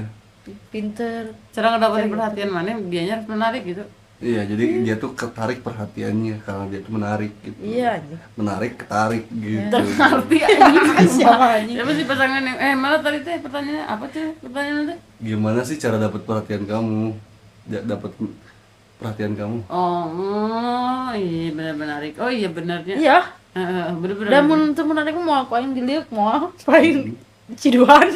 Speaker 2: pinter.
Speaker 1: Cara ngedapetin
Speaker 2: Kayak
Speaker 1: perhatian mana dianya harus menarik gitu.
Speaker 3: Iya, jadi dia tuh ketarik perhatiannya karena dia tuh menarik gitu.
Speaker 2: Iya anjing.
Speaker 3: Menarik, ketarik gitu.
Speaker 1: Arti anjing.
Speaker 2: Siapa anjing?
Speaker 1: Siapa sih pasangan yang mana tadi teh pertanyaannya apa tuh pertanyaannya teh?
Speaker 3: Gimana sih cara dapat perhatian kamu? Dapat perhatian kamu?
Speaker 1: Oh, iya benar menarik. Oh iya benarnya.
Speaker 2: Iya.
Speaker 1: Bener-bener.
Speaker 2: Dan mun teu menarik mau aku yang diliuk mau paling ciduan.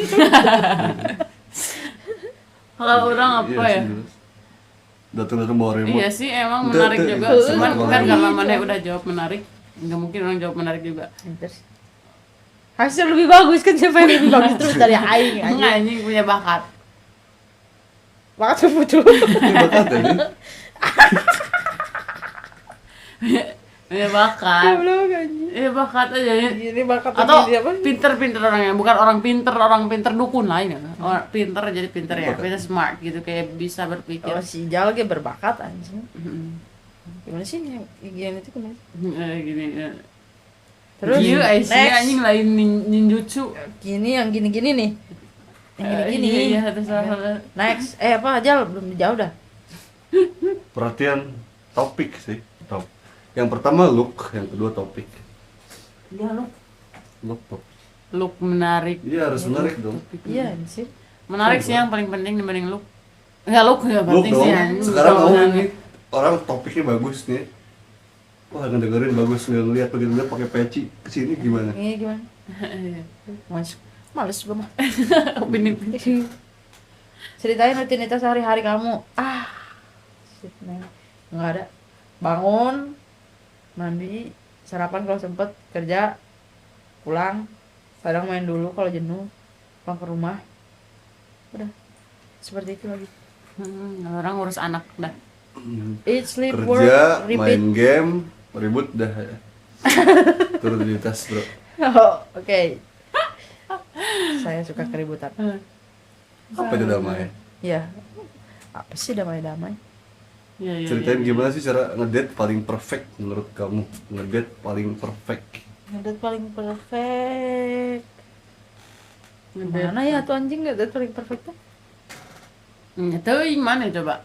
Speaker 1: Kalau orang apa ya?
Speaker 3: Datang bawa remote.
Speaker 1: Iya sih emang
Speaker 3: Itu-
Speaker 1: menarik
Speaker 3: itu-
Speaker 1: juga.
Speaker 3: itu
Speaker 1: Cuman
Speaker 3: senang
Speaker 1: kan
Speaker 3: banget.
Speaker 1: karena mana udah jawab menarik, nggak mungkin orang jawab menarik juga.
Speaker 2: Pinter sih. Hasil lebih bagus kan siapa yang lebih bagus terus dari aing
Speaker 1: Enggak
Speaker 2: anjing.
Speaker 1: anjing punya bakat.
Speaker 2: Banget betul.
Speaker 3: Ini bakat ya, ini.
Speaker 1: Punya bakat.
Speaker 2: Belum anjing.
Speaker 1: Iya bakat aja.
Speaker 2: Ini bakat
Speaker 1: Atau
Speaker 2: ini apa?
Speaker 1: pinter-pinter orangnya, bukan orang pinter dukun lain ya. Orang pinter jadi pinter ya, pinter smart gitu kayak bisa berpikir.
Speaker 2: Oh si Jal ge berbakat anjing.
Speaker 1: Mm-mm.
Speaker 2: Gimana sih yang itu gimana?
Speaker 1: Gini.
Speaker 2: Terus
Speaker 1: Iya,
Speaker 2: next.
Speaker 1: anjing lain ninjutsu.
Speaker 2: Gini yang gini-gini nih. Yang gini-gini.
Speaker 1: Iya, itu salah.
Speaker 2: Next. Apa Jal belum dijawab dah.
Speaker 3: Perhatian topik sih. Yang pertama look, yang kedua topik.
Speaker 1: Iya,
Speaker 3: Look topik.
Speaker 1: look menarik.
Speaker 3: Iya harus menarik dong.
Speaker 2: Iya sih.
Speaker 1: Menarik sih yang paling penting dibanding look. Enggak look ya
Speaker 3: Look
Speaker 1: penting
Speaker 3: dong.
Speaker 1: sih anjing.
Speaker 3: Sekarang
Speaker 1: Kalau
Speaker 3: mau
Speaker 1: nanya.
Speaker 3: nih orang topiknya bagus nih. Wah ngedengerin bagus, ngeliat begitu lihat pakai peci kesini gimana?
Speaker 2: Ini gimana?
Speaker 1: Iya.
Speaker 2: Males gua mah.
Speaker 1: Opini.
Speaker 2: Ceritain rutinitas hari-hari kamu. Shit, man. Nggak ada. Bangun, mandi, sarapan kalau sempet, kerja, pulang, kadang main dulu kalau jenuh, pulang ke rumah. Udah. Seperti itu lagi.
Speaker 1: Orang ngurus anak dah.
Speaker 2: Eat, sleep,
Speaker 3: Kerja,
Speaker 2: work, repeat.
Speaker 3: main game, ribut dah ya. Rutinitas bro.
Speaker 2: Oh, oke. Saya suka keributan.
Speaker 3: Apa itu damai?
Speaker 2: Ya. Apa sih damai-damai?
Speaker 1: Iya, iya.
Speaker 3: Ceritain gimana sih cara ngedate paling perfect menurut kamu? Ngedate paling perfect.
Speaker 2: Ngedate paling perfect.
Speaker 1: Ngedate.
Speaker 2: Mana ya tuh anjing ngedate paling perfect tuh?
Speaker 1: Itu gimana coba?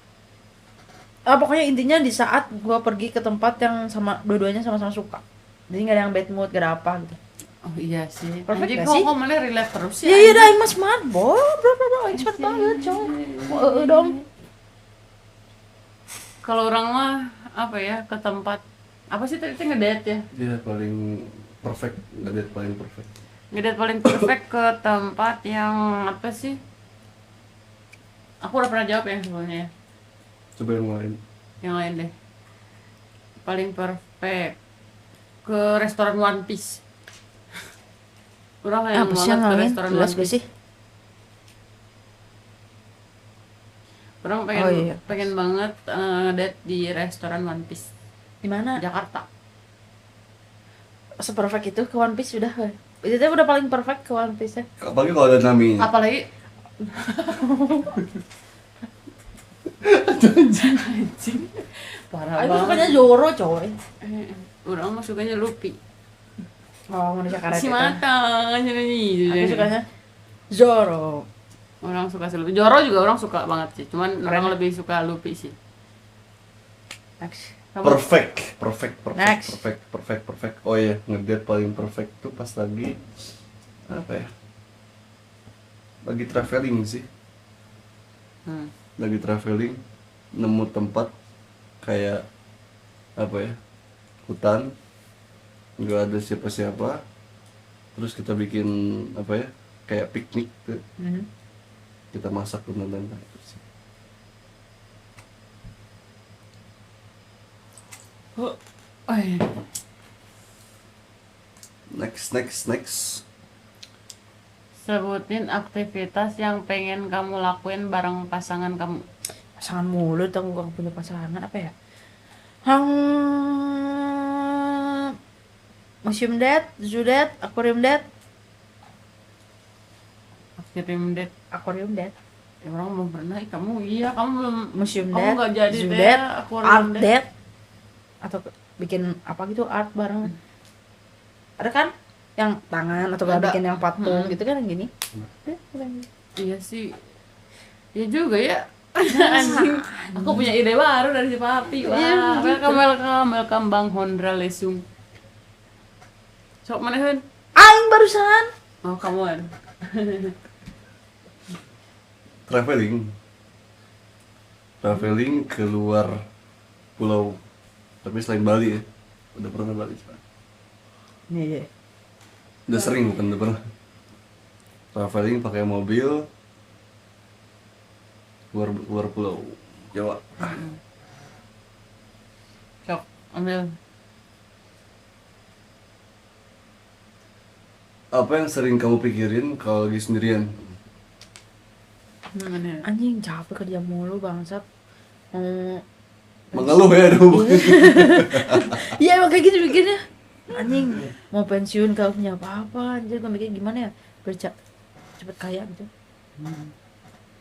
Speaker 2: Pokoknya intinya di saat gua pergi ke tempat yang sama dua-duanya sama-sama suka. Jadi nggak ada yang bad mood, gak ada apa gitu.
Speaker 1: Oh iya sih.
Speaker 2: Perfect
Speaker 1: Anjing
Speaker 2: gak
Speaker 1: kok
Speaker 2: sih?
Speaker 1: kok mana relax terus sih?
Speaker 2: Iya iya dah,
Speaker 1: anjing?
Speaker 2: aing mah smart, bro, aing smart banget, cowok. Dong.
Speaker 1: Kalau orang mah apa ya ke tempat Apa sih tadi teh ngedate ya?
Speaker 3: Dia paling perfect, nggak ada paling perfect.
Speaker 1: Ngedate paling perfect ke tempat yang apa sih? Aku udah pernah jawab ya sebelumnya ya.
Speaker 3: Coba yang lain.
Speaker 1: Yang lain deh. Paling perfect ke restoran One Piece. Orang yang
Speaker 2: Apa sih yang
Speaker 1: banget ke
Speaker 2: lain?
Speaker 1: restoran
Speaker 2: Jelas
Speaker 1: One
Speaker 2: gak
Speaker 1: Piece.
Speaker 2: sih?
Speaker 1: Orang pengen
Speaker 2: Oh, iya.
Speaker 1: pengen banget ngedate di restoran One Piece
Speaker 2: Di mana?
Speaker 1: Jakarta.
Speaker 2: Seperfect itu ke One Piece sudah. Itu tuh udah paling perfect ke One Piece ya.
Speaker 3: Apalagi kalau ada Nami.
Speaker 1: Apalagi anjing. Parah
Speaker 2: Aku
Speaker 1: banget.
Speaker 2: sukanya Zoro coy.
Speaker 1: Orang mah sukanya Luffy.
Speaker 2: Oh, manusia karet
Speaker 1: Si
Speaker 2: itu.
Speaker 1: mata nyanyi.
Speaker 2: Aku sukanya Zoro.
Speaker 1: Orang suka si Luffy. Joro juga orang suka banget sih. Cuman
Speaker 2: Keren.
Speaker 1: orang lebih suka Luffy sih.
Speaker 2: Next.
Speaker 1: Kamu?
Speaker 3: Perfect.
Speaker 2: Next.
Speaker 3: Perfect. Oh iya, ngedate paling perfect tuh pas lagi apa ya? Lagi traveling sih. Lagi traveling, nemu tempat kayak apa ya? Hutan, nggak ada siapa-siapa. Terus kita bikin apa ya? Kayak piknik tuh. Kita masak dan itu sih.
Speaker 1: Oh iya.
Speaker 3: Next.
Speaker 1: Sebutin aktivitas yang pengen kamu lakuin bareng pasangan kamu.
Speaker 2: Pasangan mulu tuh gak punya pasangan apa ya? Museum date, zoo date, aquarium date,
Speaker 1: Aquarium date. Ya, orang belum pernah. Kamu iya, kamu belum.
Speaker 2: museum
Speaker 1: Kamu
Speaker 2: date,
Speaker 1: nggak jadi
Speaker 2: zoo
Speaker 1: deh,
Speaker 2: date,
Speaker 1: aquarium
Speaker 2: art
Speaker 1: date.
Speaker 2: date, atau bikin apa gitu art bareng. Ada kan yang tangan atau
Speaker 1: Ada.
Speaker 2: bikin yang patung gitu kan yang gini.
Speaker 1: Iya sih. Iya juga ya. Anjing. Aku punya ide baru dari si Papi. Wah,
Speaker 2: Iya, gitu.
Speaker 1: welcome Bang Hondra Lesung. Sok maneheun.
Speaker 2: Aing barusan.
Speaker 1: Oh, kamu kan.
Speaker 3: Traveling keluar pulau, tapi selain Bali ya. Udah pernah Bali sekarang.
Speaker 2: Iya.
Speaker 3: Udah sering bukan udah pernah. Traveling pakai mobil keluar pulau Jawa.
Speaker 1: Sok, ambil.
Speaker 3: Apa yang sering kamu pikirin kalau lagi sendirian?
Speaker 1: Mana?
Speaker 2: Anjing capek kerja mulu bangsat.
Speaker 3: Mengeluh ya dulu.
Speaker 2: Iya emang kayak gitu mikirnya. Anjing mau pensiun gak punya apa-apa anjir gue mikir gimana ya biar cepet kaya gitu.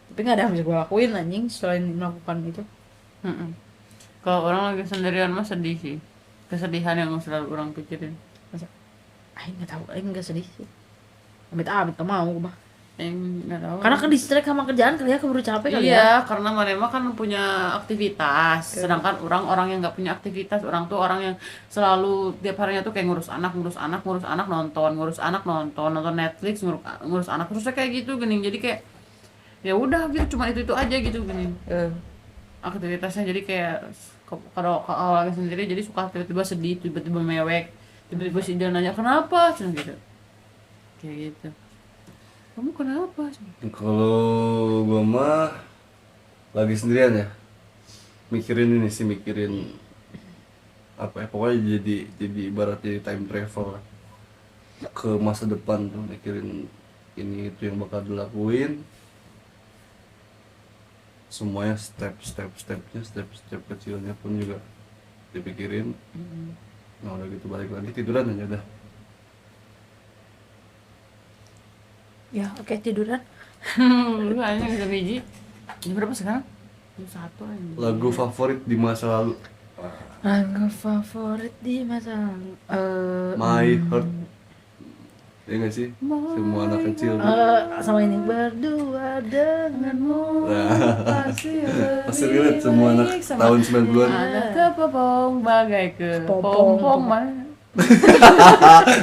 Speaker 2: Tapi gak ada yang bisa gue lakuin anjing selain melakukan itu.
Speaker 1: Kalau orang lagi sendirian mah sedih sih. Kesedihan yang selalu orang pikirin.
Speaker 2: Masa Aing gak tahu, Aing gak sedih sih. Amit-amit gak mau gue mah.
Speaker 1: Nggak tahu.
Speaker 2: Karena kan distract sama kerjaan kali ya, keburu capek kali ya.
Speaker 1: Iya, karena mana kan punya aktivitas. Sedangkan orang-orang yang nggak punya aktivitas, orang tuh orang yang selalu tiap harinya tuh kayak ngurus anak, nonton Netflix, ngurus anak terusnya kayak gitu gini. Jadi kayak ya udah gitu, cuma itu aja gitu gini. Aktivitasnya jadi kayak kalau lagi sendiri jadi suka tiba-tiba sedih, tiba-tiba mewek, tiba-tiba si dia nanya kenapa, cuma gitu. Kayak gitu. Kamu kenapa?
Speaker 3: Kalau gua mah lagi sendirian ya, mikirin apa ya, pokoknya jadi ibarat jadi time travel lah. Ke masa depan tuh, mikirin ini itu yang bakal dilakuin, semuanya step kecilnya pun juga dipikirin. Nah udah gitu balik lagi tiduran aja udah.
Speaker 2: Ya oke, tiduran.
Speaker 1: Lu hanya bisa biji. Jam berapa sekarang? Jam 1 aja.
Speaker 3: Lagu favorit di masa lalu?
Speaker 2: Lagu favorit di masa lalu.
Speaker 3: My Heart. Ya nggak sih? Semua anak kecil tuh.
Speaker 2: Sama ini berdua denganmu.
Speaker 3: Nah,
Speaker 2: Pasti
Speaker 3: pasti relate semua anak tahun 90-an.
Speaker 1: Anak kepopong bagai
Speaker 2: Popong.
Speaker 1: kepompong mah.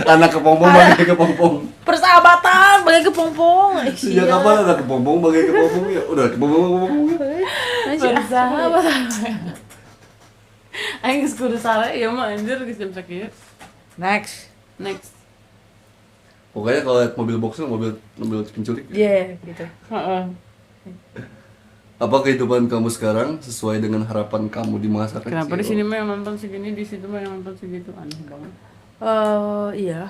Speaker 3: Anak kepompong bagai kepompong.
Speaker 2: Persahabatan bagai kepompong.
Speaker 3: Sejak kapan anak kepompong bagai kepompong ya? Udah kepompong.
Speaker 1: Bersahabat. Aing geus kudu sare ieu mah anjir geus jam sakieu.
Speaker 2: Next.
Speaker 1: Next.
Speaker 3: Pokoknya kalau lihat mobil boxnya mobil penculik.
Speaker 2: Iya, gitu.
Speaker 1: Heeh.
Speaker 3: Apa kehidupan kamu sekarang sesuai dengan harapan kamu di masa kecil?
Speaker 1: Kenapa di sini mah yang nonton segini, di situ mah yang nonton segitu, aneh banget.
Speaker 2: Iya.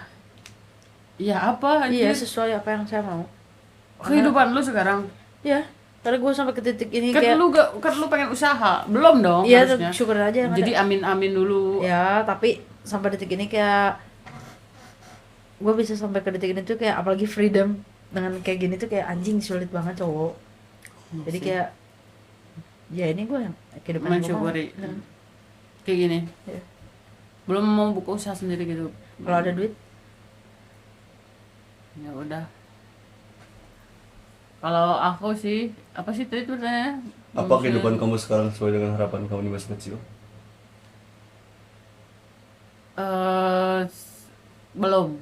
Speaker 1: Iya apa
Speaker 2: Iya,
Speaker 1: anjir?
Speaker 2: sesuai apa yang saya mau.
Speaker 1: Kehidupan lu sekarang.
Speaker 2: Iya. Karena gue sampai ke titik ini
Speaker 1: Kan
Speaker 2: kayak
Speaker 1: lu pengen usaha, belum dong
Speaker 2: iya,
Speaker 1: harusnya.
Speaker 2: syukur aja yang
Speaker 1: Jadi
Speaker 2: ada.
Speaker 1: amin-amin dulu.
Speaker 2: Ya, tapi sampai detik ini kayak gue bisa sampai ke detik ini tuh kayak apalagi freedom dengan kayak gini tuh kayak anjing sulit banget cowok. Jadi kayak ya ini gue yang kehidupan yang gua mau.
Speaker 1: Mensyukuri.
Speaker 2: Nah,
Speaker 1: Kayak gini.
Speaker 2: Iya.
Speaker 1: Belum mau buka usaha sendiri gitu.
Speaker 2: kalau ada duit
Speaker 1: Ya udah. Kalau aku sih, apa sih tadi pertanyaannya?
Speaker 3: Apa kehidupan kamu sekarang sesuai dengan harapan kamu di masa kecil?
Speaker 1: Belum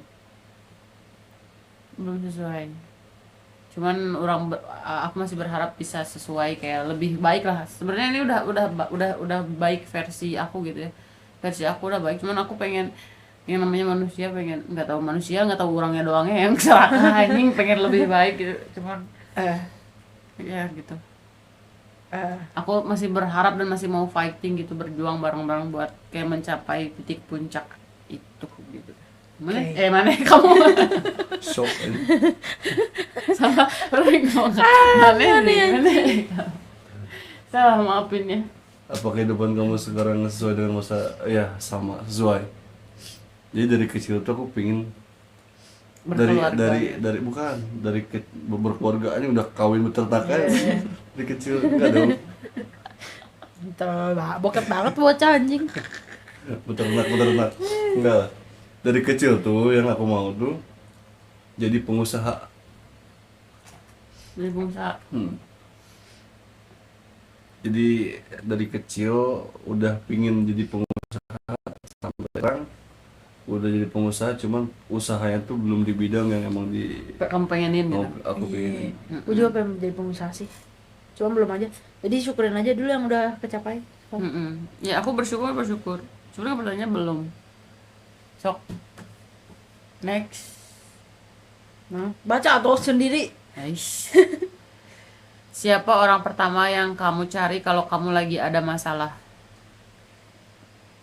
Speaker 1: sesuai. Cuman aku masih berharap bisa sesuai kayak lebih baik lah. Sebenarnya ini udah baik versi aku gitu ya. Versi aku udah baik, cuman aku pengen yang namanya manusia pengen nggak tahu orangnya doangnya yang celaka anjing pengen lebih baik gitu. Cuman ya gitu. Aku masih berharap dan masih mau fighting gitu, berjuang bareng-bareng buat kayak mencapai titik puncak itu gitu. Mana?
Speaker 2: Oke.
Speaker 1: Mana kamu?
Speaker 3: Shock aja.
Speaker 1: Salah orang ngomong. Mana? Salah maafin ya.
Speaker 3: Apa kehidupan kamu sekarang sesuai dengan masa ya sama sesuai. Jadi dari kecil tuh aku pingin
Speaker 1: Berkeluarga.
Speaker 3: dari bukan dari berkeluarga aja udah kawin beternak aja. Dari kecil enggak dong.
Speaker 2: bokep banget bocah anjing.
Speaker 3: Beternak enggak lah. Dari kecil tuh yang aku mau tuh jadi pengusaha.
Speaker 1: Dari bangsa.
Speaker 3: Jadi dari kecil udah pingin jadi pengusaha sampai sekarang udah jadi pengusaha, cuman usahanya tuh belum di bidang yang emang
Speaker 1: Kamu pengenin gitu.
Speaker 3: aku pengen.
Speaker 2: Gue juga pengen jadi pengusaha sih. Cuma belum aja. Jadi syukurin aja dulu yang udah kecapai.
Speaker 1: Ya aku bersyukur. Sebenarnya pertanyaannya belum. Sok. Next.
Speaker 2: Baca atau sendiri.
Speaker 1: Nice. Siapa orang pertama yang kamu cari kalau kamu lagi ada masalah?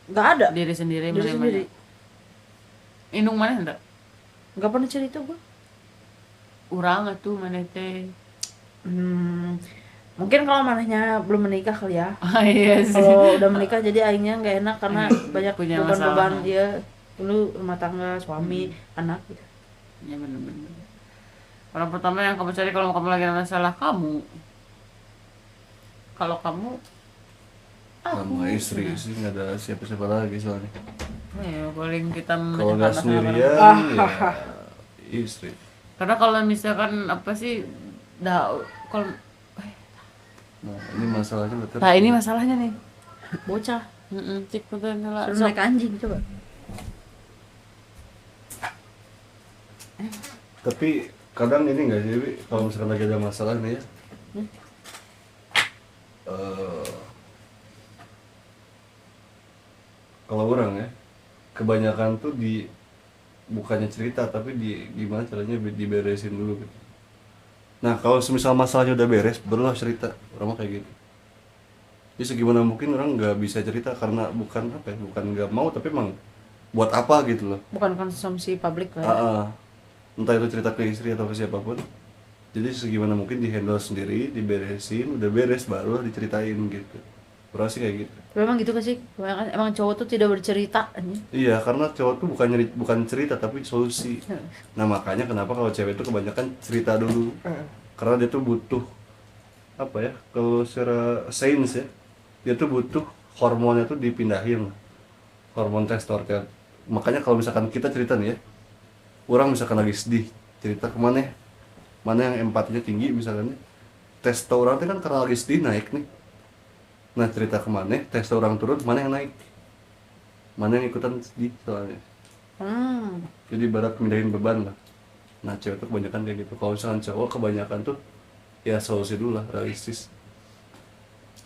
Speaker 2: Nggak ada.
Speaker 1: Diri sendiri.
Speaker 2: Diri
Speaker 1: mana-mana.
Speaker 2: sendiri.
Speaker 1: Indung mana enggak?
Speaker 2: Nggak pernah cerita gue.
Speaker 1: Urang atuh mana teh.
Speaker 2: Mungkin kalau manehnya belum menikah kali ya.
Speaker 1: Iya sih.
Speaker 2: Kalau udah menikah jadi aingnya nggak enak karena banyak
Speaker 1: Punya
Speaker 2: beban-beban
Speaker 1: masalah.
Speaker 2: dia dulu rumah tangga, suami, anak gitu.
Speaker 1: Ya bener-bener. Orang pertama yang kamu cari kalau kamu lagi ada masalah kamu. Kalau kamu
Speaker 3: Sama istri sih nggak ada siapa-siapa lagi soalnya.
Speaker 1: ya paling kita
Speaker 3: Kalau nggak
Speaker 1: masalah
Speaker 3: sendirian
Speaker 1: bareng.
Speaker 3: ya istri.
Speaker 1: Karena kalau misalkan apa sih kalau
Speaker 3: Nah ini masalahnya betul.
Speaker 1: nah ini masalahnya nih.
Speaker 2: Bocah,
Speaker 1: Cik betul lah.
Speaker 2: suruh naik anjing coba.
Speaker 3: Tapi kadang ini nggak sih, Wi, kalau misalkan lagi ada masalah nih ya. Kalau orang ya, kebanyakan tuh bukannya cerita tapi gimana caranya diberesin dulu gitu. Nah kalau semisal masalahnya udah beres, barulah cerita. Orang mah kayak gitu. Jadi segimana mungkin orang nggak bisa cerita karena bukan apa ya, bukan nggak mau tapi emang buat apa gitu loh.
Speaker 2: Bukan konsumsi publik lah.
Speaker 3: Ah, entah itu cerita ke istri atau ke siapapun. Jadi segimana mungkin dihandle sendiri, diberesin, udah beres baru diceritain gitu. Orang sih kayak gitu.
Speaker 2: Tapi emang gitu kan sih, emang cowok tuh tidak bercerita anjing.
Speaker 3: Iya, karena cowok tuh bukan cerita tapi solusi. Nah makanya kenapa kalau cewek tuh kebanyakan cerita dulu. Karena dia tuh butuh apa ya? Kalau secara sains ya, dia tuh butuh hormonnya tuh dipindahin. Hormon testosteron. Makanya kalau misalkan kita cerita nih ya, orang misalkan lagi sedih, cerita kemana? Mana yang empatinya tinggi misalnya, testosteron itu kan karena lagi sedih naik nih. Nah cerita kemana, testosteron turun, mana yang naik? Mana yang ikutan sedih soalnya. Jadi ibarat mindahin beban lah. Nah cewek tuh kebanyakan kayak gitu. Kalau misalkan cowok kebanyakan tuh ya solusi dulu lah, realistis.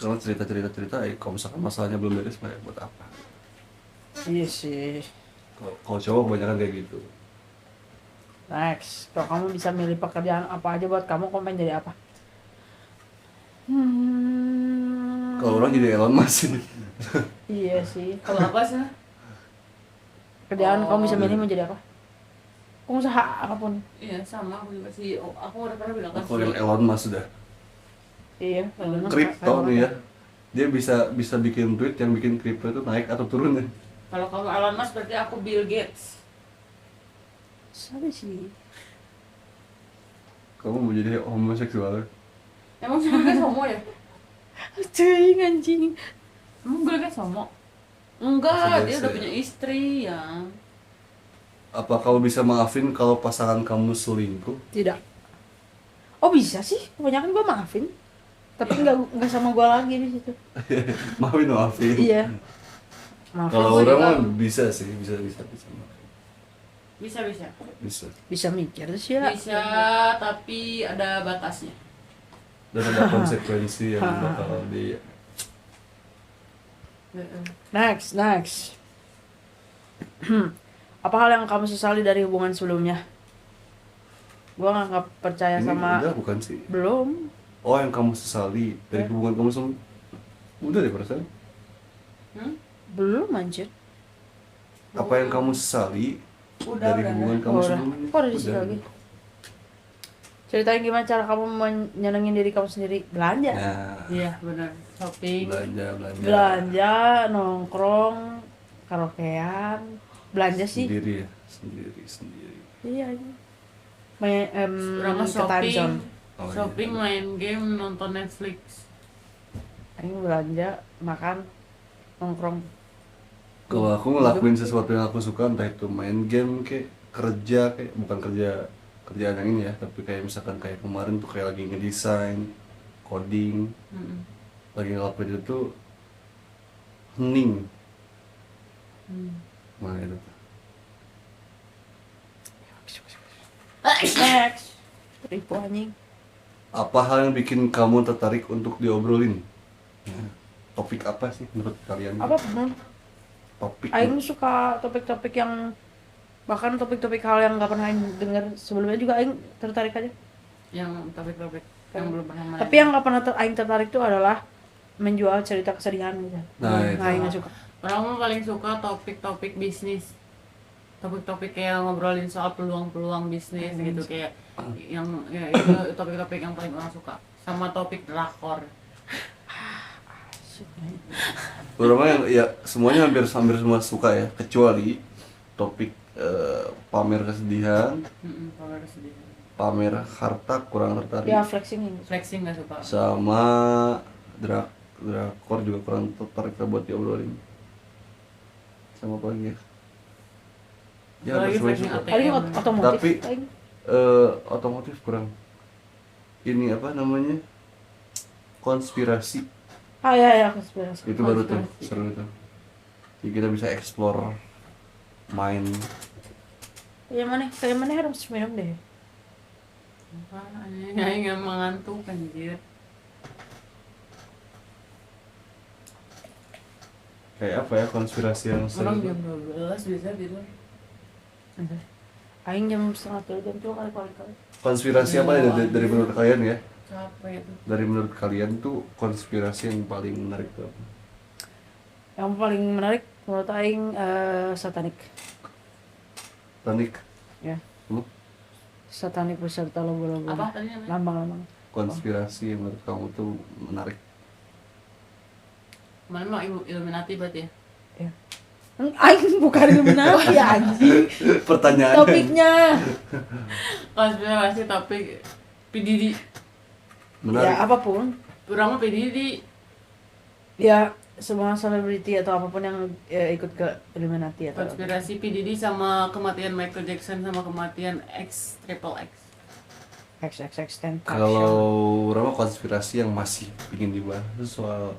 Speaker 3: Karena cerita kalau misalkan masalahnya belum beres ya buat apa.
Speaker 2: Iya sih.
Speaker 3: Kalau cowok kebanyakan kayak gitu.
Speaker 2: Next, kalau kamu bisa milih pekerjaan apa aja buat kamu pengen jadi apa?
Speaker 3: Kalau orang jadi Elon Musk sih.
Speaker 2: Iya sih.
Speaker 1: Kalau apa sih?
Speaker 2: Kerjaan
Speaker 1: Oh.
Speaker 2: kamu bisa milih mau jadi apa? Pengusaha apapun.
Speaker 1: Iya sama aku juga sih. Oh, aku udah pernah bilang kan
Speaker 3: Aku yang Elon Musk sudah.
Speaker 2: Iya.
Speaker 3: Kripto nih ya. Dia bisa bikin tweet yang bikin kripto itu naik atau turun ya.
Speaker 1: Kalau kamu Elon Musk berarti aku Bill Gates.
Speaker 2: Sama sih.
Speaker 3: Kamu mau jadi homoseksual?
Speaker 1: Emang sih Bill Gates homo ya?
Speaker 2: Cing anjing.
Speaker 1: Emang Bill Gates homo? Enggak, dia
Speaker 3: Biasa
Speaker 1: udah
Speaker 3: ya.
Speaker 1: punya istri ya.
Speaker 3: Apa kamu bisa maafin kalau pasangan kamu selingkuh?
Speaker 2: Tidak. Oh bisa sih. Kebanyakan gue maafin. Tapi nggak sama gue lagi di situ.
Speaker 3: Maafin.
Speaker 2: Iya. Maafin.
Speaker 3: Kalau
Speaker 1: Aku
Speaker 3: orang
Speaker 1: juga.
Speaker 3: mah bisa sih, bisa maafin.
Speaker 1: Bisa.
Speaker 3: Bisa.
Speaker 2: Bisa mikir sih ya.
Speaker 1: Bisa, tapi ada batasnya.
Speaker 3: Dan ada konsekuensi yang bakal di
Speaker 2: Next. Apa hal yang kamu sesali dari hubungan sebelumnya? Gua nggak percaya
Speaker 3: ini
Speaker 2: sama.
Speaker 3: udah bukan sih.
Speaker 2: Belum.
Speaker 3: Oh, yang kamu sesali dari hubungan kamu sama udah deh perasaan.
Speaker 2: Belum anjir.
Speaker 3: Apa yang kamu sesali
Speaker 1: Udah,
Speaker 3: dari
Speaker 1: udah.
Speaker 3: hubungan kamu
Speaker 2: Udah.
Speaker 3: sebelumnya?
Speaker 2: Kok ada di sini
Speaker 3: Udah.
Speaker 2: lagi? Ceritain gimana cara kamu menyenengin diri kamu sendiri. Belanja.
Speaker 3: Nah,
Speaker 1: Iya, benar. Shopping.
Speaker 2: Belanja, nongkrong, karaokean. Belanja sih.
Speaker 3: Sendiri ya, sendiri.
Speaker 2: Iya. Main
Speaker 1: Berapa
Speaker 2: ke time
Speaker 1: shopping?
Speaker 2: zone.
Speaker 3: Oh, iya.
Speaker 1: Shopping, main game, nonton Netflix.
Speaker 2: Aing belanja, makan, nongkrong.
Speaker 3: Kalau aku ngelakuin sesuatu yang aku suka, entah itu main game kerja bukan kerjaan yang ini ya, tapi kayak misalkan kayak kemarin tuh kayak lagi ngedesain, coding, lagi ngelakuin itu hening. Nah itu.
Speaker 2: Next. Ribu anjing.
Speaker 3: Apa hal yang bikin kamu tertarik untuk diobrolin? Nah, topik apa sih menurut kalian?
Speaker 2: Apa bener?
Speaker 3: Topik.
Speaker 2: Aing suka topik-topik yang bahkan topik-topik hal yang gak pernah Aing dengar sebelumnya juga Aing tertarik aja.
Speaker 1: Yang topik-topik yang belum pernah main.
Speaker 2: Tapi yang gak pernah Aing tertarik itu adalah menjual cerita kesedihan gitu.
Speaker 3: Nah, itu.
Speaker 2: Aing gak suka.
Speaker 1: Orang mah paling suka topik-topik bisnis. Topik-topik kayak ngobrolin soal peluang-peluang bisnis gitu, kayak yang ya itu topik-topik yang paling orang suka. Sama topik drakor.
Speaker 3: Terutama yang ya semuanya hampir semua suka ya, kecuali topik pamer kesedihan,
Speaker 1: Kalau kesedihan.
Speaker 3: pamer harta kurang tertarik,
Speaker 2: Ya flexing ini.
Speaker 1: Flexing nggak suka.
Speaker 3: sama drakor juga kurang tertarik buat diobrolin. Sama apa lagi ya? Ya
Speaker 1: Apalagi
Speaker 3: semuanya
Speaker 1: flexing
Speaker 3: suka.
Speaker 1: ATM.
Speaker 2: Paling otomotif.
Speaker 3: Tapi
Speaker 2: Aing.
Speaker 3: otomotif kurang. Ini apa namanya? Konspirasi.
Speaker 2: Ah ya konspirasi.
Speaker 3: Itu baru tuh seru itu. Jadi kita bisa explore main.
Speaker 2: Yang mana harus minum deh.
Speaker 1: Apaan ya? Aing nggak mengantuk anjir.
Speaker 3: Kayak apa ya konspirasi yang
Speaker 1: Orang
Speaker 3: seru?
Speaker 1: jam 12 bisa tidur.
Speaker 2: Aing jam setengah tuh jam tuh kali.
Speaker 3: Konspirasi apa ya dari menurut kalian ya?
Speaker 1: Capek itu.
Speaker 3: Dari menurut kalian tuh konspirasi yang paling menarik tuh apa?
Speaker 2: Yang paling menarik menurut Aing satanik.
Speaker 3: Tanik.
Speaker 2: Ya.
Speaker 3: Hmm?
Speaker 2: Satanik beserta logo-logo.
Speaker 1: Apa tadi namanya?
Speaker 2: Lambang-lambang.
Speaker 3: Konspirasi yang menurut kamu tuh menarik.
Speaker 1: Mana mah Illuminati berarti ya?
Speaker 2: Ya. Aing bukan Illuminati ya anjing.
Speaker 3: Pertanyaan.
Speaker 2: Topiknya.
Speaker 1: Konspirasi topik PDD.
Speaker 3: Menarik.
Speaker 2: Ya apapun.
Speaker 1: Orang mah PDD.
Speaker 2: Ya semua selebriti atau apapun yang ikut ke Illuminati atau
Speaker 1: Konspirasi PDD sama kematian Michael Jackson sama kematian Triple X.
Speaker 2: XXX10.
Speaker 3: Kalau berapa konspirasi yang masih ingin dibahas itu soal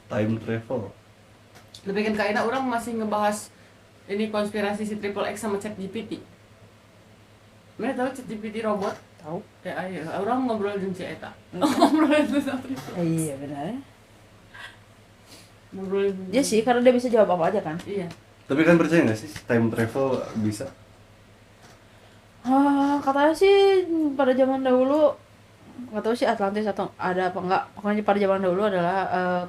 Speaker 3: time travel.
Speaker 1: Lebih kan kayaknya orang masih ngebahas ini konspirasi si Triple X sama ChatGPT. Mana tahu ChatGPT robot?
Speaker 2: Tahu?
Speaker 1: Ya ayo, orang ngobrol dengan si Eta. Ngobrol itu sama Triple X.
Speaker 2: Iya benar.
Speaker 1: ngobrolin.
Speaker 2: Iya sih, karena dia bisa jawab apa aja kan.
Speaker 1: Iya.
Speaker 3: Tapi kan percaya nggak sih time travel bisa?
Speaker 2: Katanya sih pada zaman dahulu, nggak tahu sih Atlantis atau ada apa enggak. Pokoknya pada zaman dahulu adalah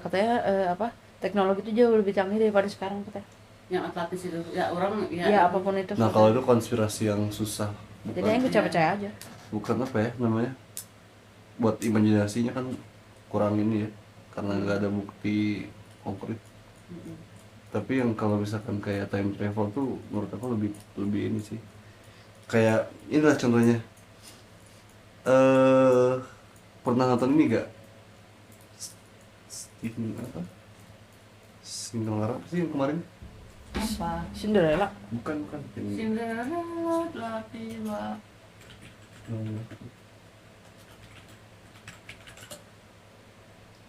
Speaker 2: katanya apa teknologi itu jauh lebih canggih daripada sekarang katanya.
Speaker 1: Yang Atlantis itu ya orang ya,
Speaker 2: Ya apapun itu.
Speaker 3: Nah kalau itu konspirasi yang susah,
Speaker 2: Jadi yang percaya aja.
Speaker 3: bukan apa ya namanya, buat imajinasinya kan kurang ini ya, karena nggak ada bukti konkret. Tapi yang kalau misalkan kayak time travel tuh menurut aku lebih lebih ini sih, kayak inilah contohnya, pernah nonton ini gak? Ini apa? Cinderella apa sih yang kemarin?
Speaker 2: Apa? Cinderella.
Speaker 3: Bukan ini.
Speaker 1: Cinderella telah tiba.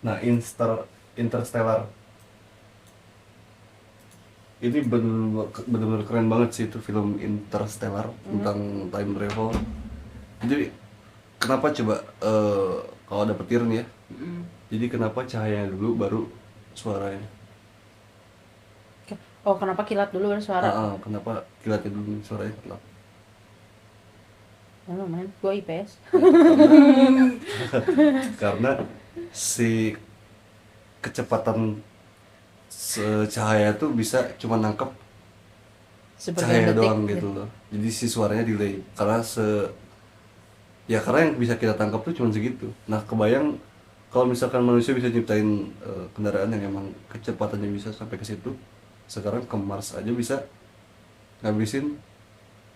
Speaker 3: Nah, Interstellar. Ini bener-bener keren banget sih itu film Interstellar tentang time travel. Jadi kenapa coba kalau ada petir nih ya? Jadi kenapa cahayanya dulu baru suaranya?
Speaker 2: Oh, kenapa kilat dulu bersuara?
Speaker 3: Kenapa kilatnya dulu suaranya kilat?
Speaker 2: Oh, main gua IPS.
Speaker 3: Karena si kecepatan cahaya tuh bisa cuma nangkep cahaya
Speaker 2: Seperti
Speaker 3: doang gitu loh. Jadi si suaranya delay karena karena yang bisa kita tangkap tuh cuma segitu. Nah, kebayang kalau misalkan manusia bisa nyiptain kendaraan yang emang kecepatannya bisa sampai ke situ. Sekarang ke Mars aja bisa ngabisin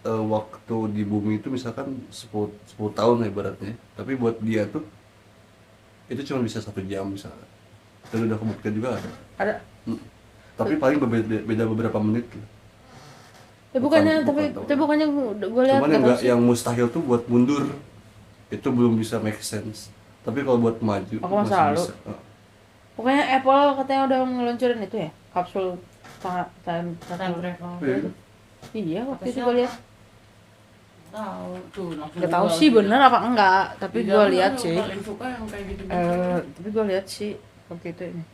Speaker 3: waktu di bumi itu misalkan 10 tahun lah ibaratnya. Tapi buat dia tuh itu cuma bisa 1 jam misalnya. Dan udah kebuktian juga ada.
Speaker 2: Ada.
Speaker 3: Tapi paling beda beberapa menit lah.
Speaker 2: Ya bukannya
Speaker 3: Bukan
Speaker 2: tapi bukannya gua lihat
Speaker 3: Cuman yang mustahil tuh buat mundur itu belum bisa make sense. Tapi kalau buat maju
Speaker 2: Aku masa lalu.
Speaker 3: bisa.
Speaker 2: Pokoknya Apple katanya udah ngeluncurin itu ya, kapsul time
Speaker 1: Time travel.
Speaker 3: Iya.
Speaker 2: Iya, waktu itu
Speaker 1: Siapa?
Speaker 2: gua lihat.
Speaker 1: Tahu tuh langsung.
Speaker 2: Gak tahu sih bener apa enggak, tapi
Speaker 1: Di
Speaker 2: gua
Speaker 1: dalam
Speaker 2: lihat
Speaker 1: tuh
Speaker 2: sih.
Speaker 1: paling suka yang kayak gitu.
Speaker 2: Tapi gua lihat sih waktu itu ini.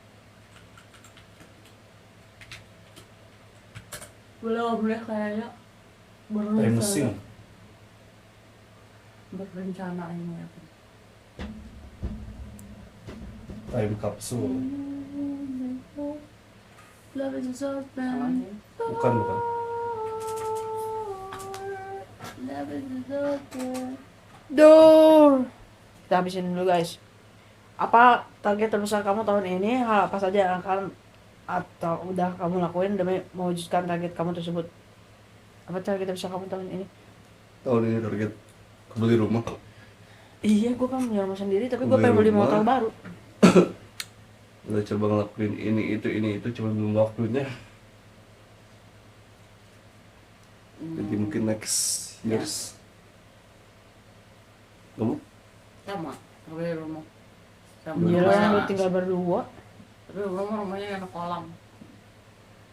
Speaker 1: Boleh kayaknya
Speaker 3: Time machine.
Speaker 1: berencana ini ya.
Speaker 3: Time capsule.
Speaker 1: Love is so
Speaker 3: Bukan.
Speaker 1: Love is so
Speaker 2: Duh. Kita habisin dulu guys. Apa target terbesar kamu tahun ini? Hal apa saja yang akan atau udah kamu lakuin demi mewujudkan target kamu tersebut? Apa target terbesar kamu tahun ini?
Speaker 3: Tahun ini target beli rumah.
Speaker 2: Iya, gua kan punya rumah sendiri, tapi gua
Speaker 3: Beli
Speaker 2: pengen beli
Speaker 3: rumah.
Speaker 2: motor baru.
Speaker 3: Udah coba ngelakuin ini itu cuma belum waktunya. Jadi mungkin next years. Kamu?
Speaker 1: sama beli rumah.
Speaker 2: Iya lah, yang lu tinggal berdua.
Speaker 1: Tapi rumahnya ada kolam.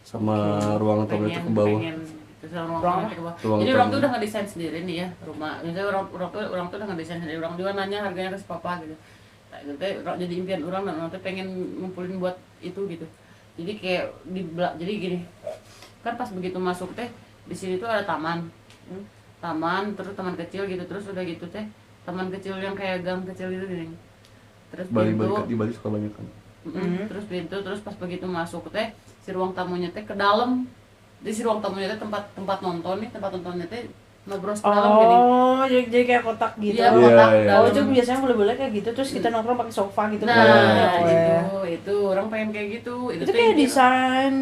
Speaker 3: Sama ruang tamu itu ke bawah.
Speaker 1: Pengen gitu, sama ruang
Speaker 2: Ruang
Speaker 1: tamu itu ke bawah.
Speaker 3: Ruang
Speaker 1: Jadi orang
Speaker 3: tamu.
Speaker 1: tuh udah ngedesain sendiri nih ya rumah. Misalnya orang tuh udah ngedesain sendiri. Orang juga nanya harganya ke si papa gitu. Nah, itu teh jadi impian orang dan orang tuh pengen ngumpulin buat itu gitu. Jadi kayak jadi gini. Kan pas begitu masuk teh di sini tuh ada taman. Taman terus taman kecil gitu, terus udah gitu teh taman kecil yang kayak gang kecil gitu gini. Terus pintu
Speaker 3: Di Bali suka banyak kan.
Speaker 1: terus pintu, terus pas begitu masuk teh si ruang tamunya teh ke dalam. Di si ruang tamunya teh tempat nonton nih, tempat nontonnya teh ngebros ke dalam gini.
Speaker 2: Oh, jadi kayak kotak gitu.
Speaker 1: Iya, kotak
Speaker 3: Iya, iya.
Speaker 2: Oh,
Speaker 1: dalam.
Speaker 2: itu biasanya boleh-boleh kayak gitu, terus kita nongkrong pakai sofa gitu.
Speaker 1: Nah,
Speaker 2: kan.
Speaker 1: itu orang pengen kayak gitu.
Speaker 2: Itu
Speaker 1: teh
Speaker 2: kayak
Speaker 1: dia-
Speaker 2: desain